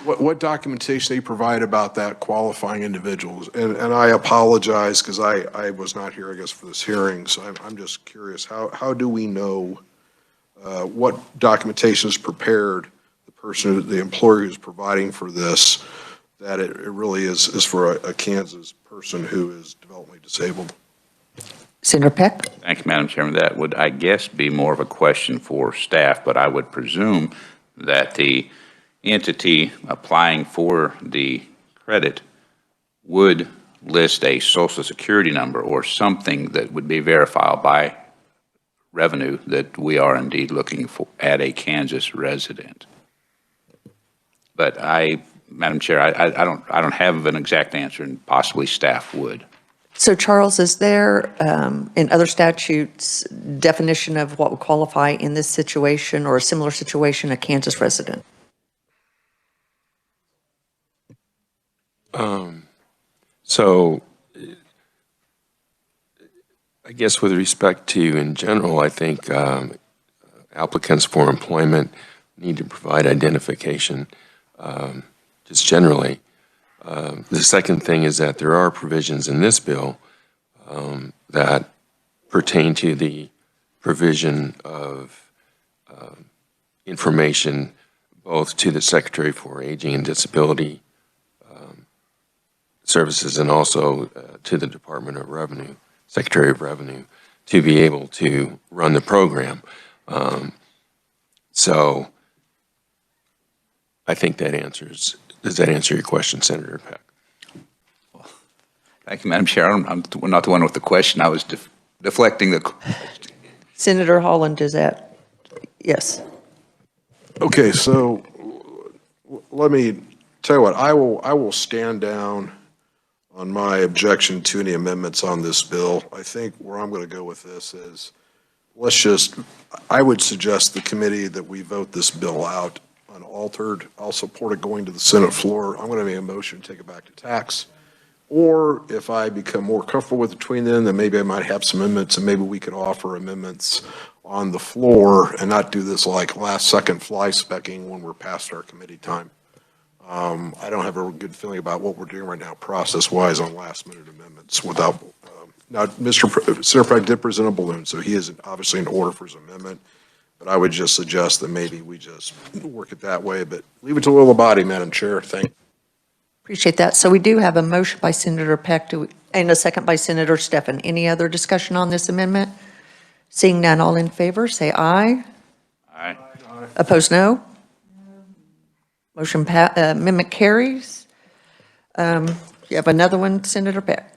what documentation they provide about that qualifying individuals? And I apologize because I was not here, I guess, for this hearing, so I'm just curious. How do we know what documentation is prepared, the employer who's providing for this, that it really is for a Kansas person who is developmentally disabled? Senator Peck. Thank you, Madam Chairman. That would, I guess, be more of a question for staff, but I would presume that the entity applying for the credit would list a Social Security number or something that would be verified by revenue that we are indeed looking for at a Kansas resident. But Madam Chair, I don't have an exact answer, and possibly staff would. So Charles, is there in other statutes definition of what would qualify in this situation or a similar situation, a Kansas resident? So I guess with respect to in general, I think applicants for employment need to provide identification just generally. The second thing is that there are provisions in this bill that pertain to the provision of information both to the Secretary for Aging and Disability Services and also to the Department of Revenue, Secretary of Revenue, to be able to run the program. So I think that answers, does that answer your question, Senator Peck? Thank you, Madam Chair. I'm not the one with the question. I was deflecting the. Senator Holland, is that, yes. Okay, so let me tell you what, I will stand down on my objection to any amendments on this bill. I think where I'm going to go with this is, I would suggest the committee that we vote this bill out unaltered. I'll support it going to the Senate floor. I'm going to make a motion to take it back to tax. Or if I become more comfortable with between then maybe I might have some amendments and maybe we could offer amendments on the floor and not do this like last second fly specking when we're past our committee time. I don't have a good feeling about what we're doing right now process-wise on last-minute amendments without, now, Senator Peck did present a balloon, so he is obviously in order for his amendment, but I would just suggest that maybe we just work it that way, but leave it to the will of the body, Madam Chair. Thank you. Appreciate that. So we do have a motion by Senator Peck and a second by Senator Stephan. Any other discussion on this amendment? Seeing none, all in favor, say aye. Aye. Opposed, no. Motion amendment carries. You have another one, Senator Peck.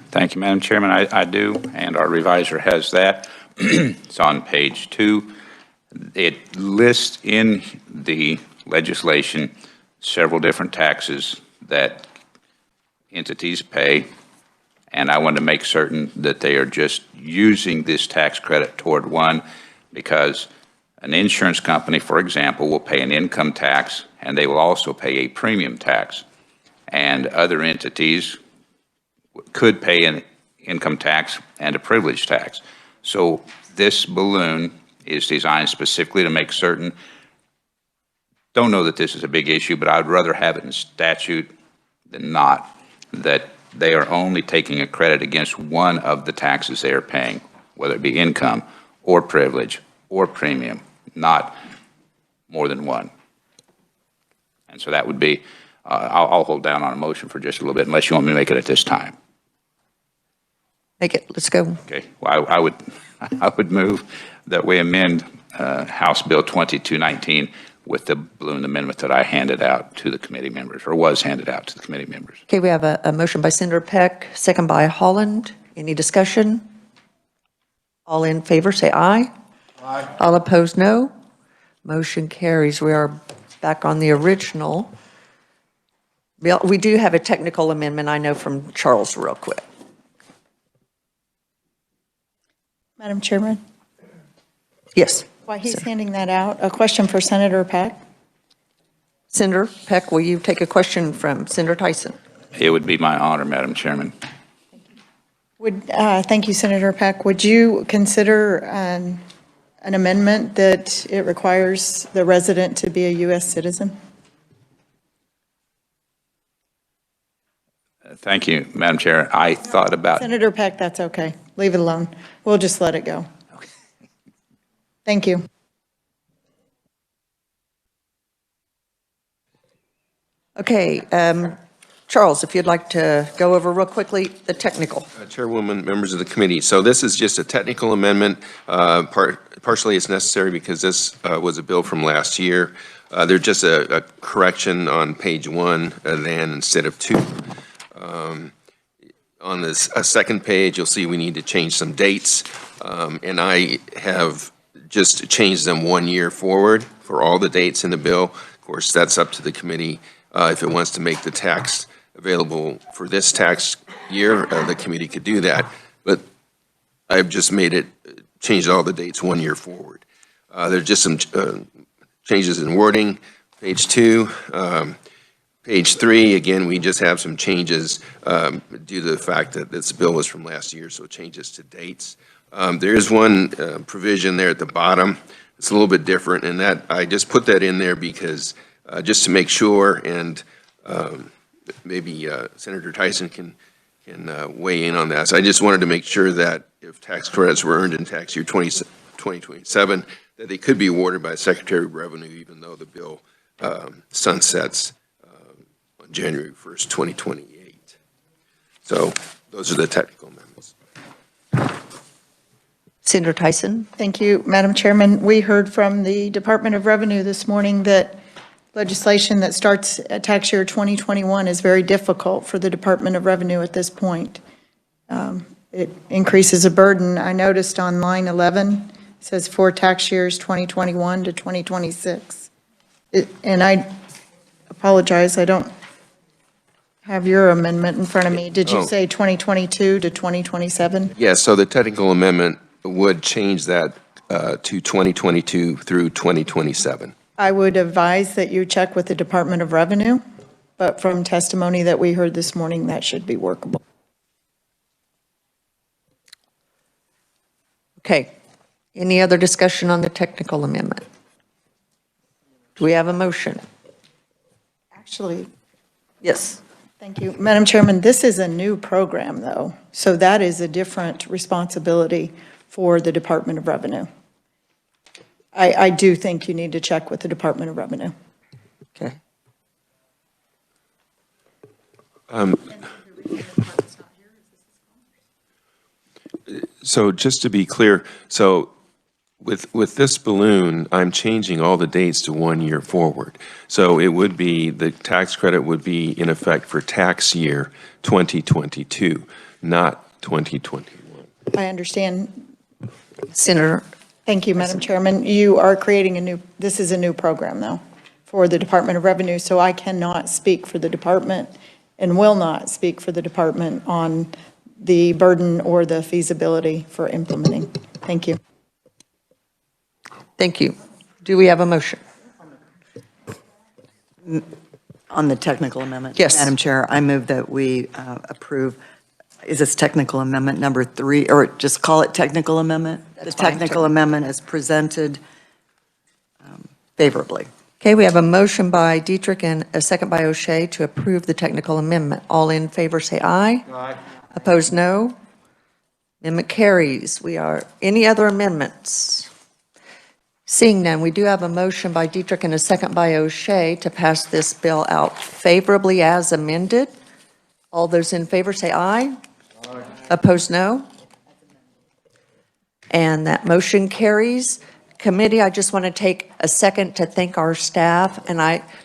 Thank you, Madam Chairman. I do, and our revisor has that. It's on page 2. It lists in the legislation several different taxes that entities pay, and I want to make certain that they are just using this tax credit toward one, because an insurance company, for example, will pay an income tax, and they will also pay a premium tax. And other entities could pay an income tax and a privilege tax. So this balloon is designed specifically to make certain, don't know that this is a big issue, but I'd rather have it in statute than not, that they are only taking a credit against one of the taxes they are paying, whether it be income or privilege or premium, not more than one. And so that would be, I'll hold down on a motion for just a little bit unless you want me to make it at this time. Make it, let's go. Okay, well, I would move that we amend House Bill 2219 with the balloon amendment that I handed out to the committee members, or was handed out to the committee members. Okay, we have a motion by Senator Peck, second by Holland. Any discussion? All in favor, say aye. Aye. All opposed, no. Motion carries. We are back on the original bill. We do have a technical amendment, I know, from Charles real quick. Madam Chairman? Yes. While he's handing that out, a question for Senator Peck. Senator Peck, will you take a question from Senator Tyson? It would be my honor, Madam Chairman. Thank you, Senator Peck. Would you consider an amendment that it requires the resident to be a U.S. citizen? Thank you, Madam Chair. I thought about. Senator Peck, that's okay. Leave it alone. We'll just let it go. Okay. Thank you. Okay, Charles, if you'd like to go over real quickly the technical. Chairwoman, members of the committee. So this is just a technical amendment. Partially it's necessary because this was a bill from last year. There's just a correction on page 1 then instead of 2. On this second page, you'll see we need to change some dates. And I have just changed them 1 year forward for all the dates in the bill. Of course, that's up to the committee if it wants to make the tax available for this tax year, the committee could do that. But I've just changed all the dates 1 year forward. There's just some changes in wording. Page 2, page 3, again, we just have some changes due to the fact that this bill was from last year, so it changes to dates. There is one provision there at the bottom. It's a little bit different, and that I just put that in there because just to make sure, and maybe Senator Tyson can weigh in on that. So I just wanted to make sure that if tax credits were earned in tax year 2027, that they could be awarded by Secretary of Revenue, even though the bill sunsets on January 1st, 2028. So those are the technical amendments. Senator Tyson? Thank you, Madam Chairman. We heard from the Department of Revenue this morning that legislation that starts at tax year 2021 is very difficult for the Department of Revenue at this point. It increases a burden. I noticed on line 11, it says for tax years 2021 to 2026. And I apologize, I don't have your amendment in front of me. Did you say 2022 to 2027? Yes, so the technical amendment would change that to 2022 through 2027. I would advise that you check with the Department of Revenue, but from testimony that we heard this morning, that should be workable. Okay. Any other discussion on the technical amendment? Do we have a motion? Actually, yes. Thank you. Madam Chairman, this is a new program, though, so that is a different responsibility for the Department of Revenue. I do think you need to check with the Department of Revenue. Okay. So just to be clear, so with this balloon, I'm changing all the dates to 1 year forward. So it would be, the tax credit would be in effect for tax year 2022, not 2021. I understand. Senator. Thank you, Madam Chairman. You are creating this is a new program, though, for the Department of Revenue, so I cannot speak for the department and will not speak for the department on the burden or the feasibility for implementing. Thank you. Thank you. Do we have a motion? On the technical amendment? Yes. Madam Chair, I move that we approve, is this technical amendment number 3, or just call it technical amendment? That's The fine. technical amendment is presented favorably. Okay, we have a motion by Dietrich and a second by O'Shea to approve the technical amendment. All in favor say aye. Aye. Opposed, no. Amendment carries. Any other amendments? Seeing none, we do have a motion by Dietrich and a second by O'Shea to pass this bill out favorably as amended. All those in favor say aye. Aye. Opposed, no. And that motion carries. Committee, I just want to take a second to thank our staff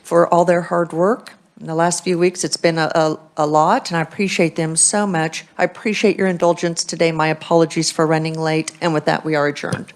for all their hard work. In the last few weeks, it's been a lot, and I appreciate them so much. I appreciate your indulgence today. My apologies for running late, and with that, we are adjourned.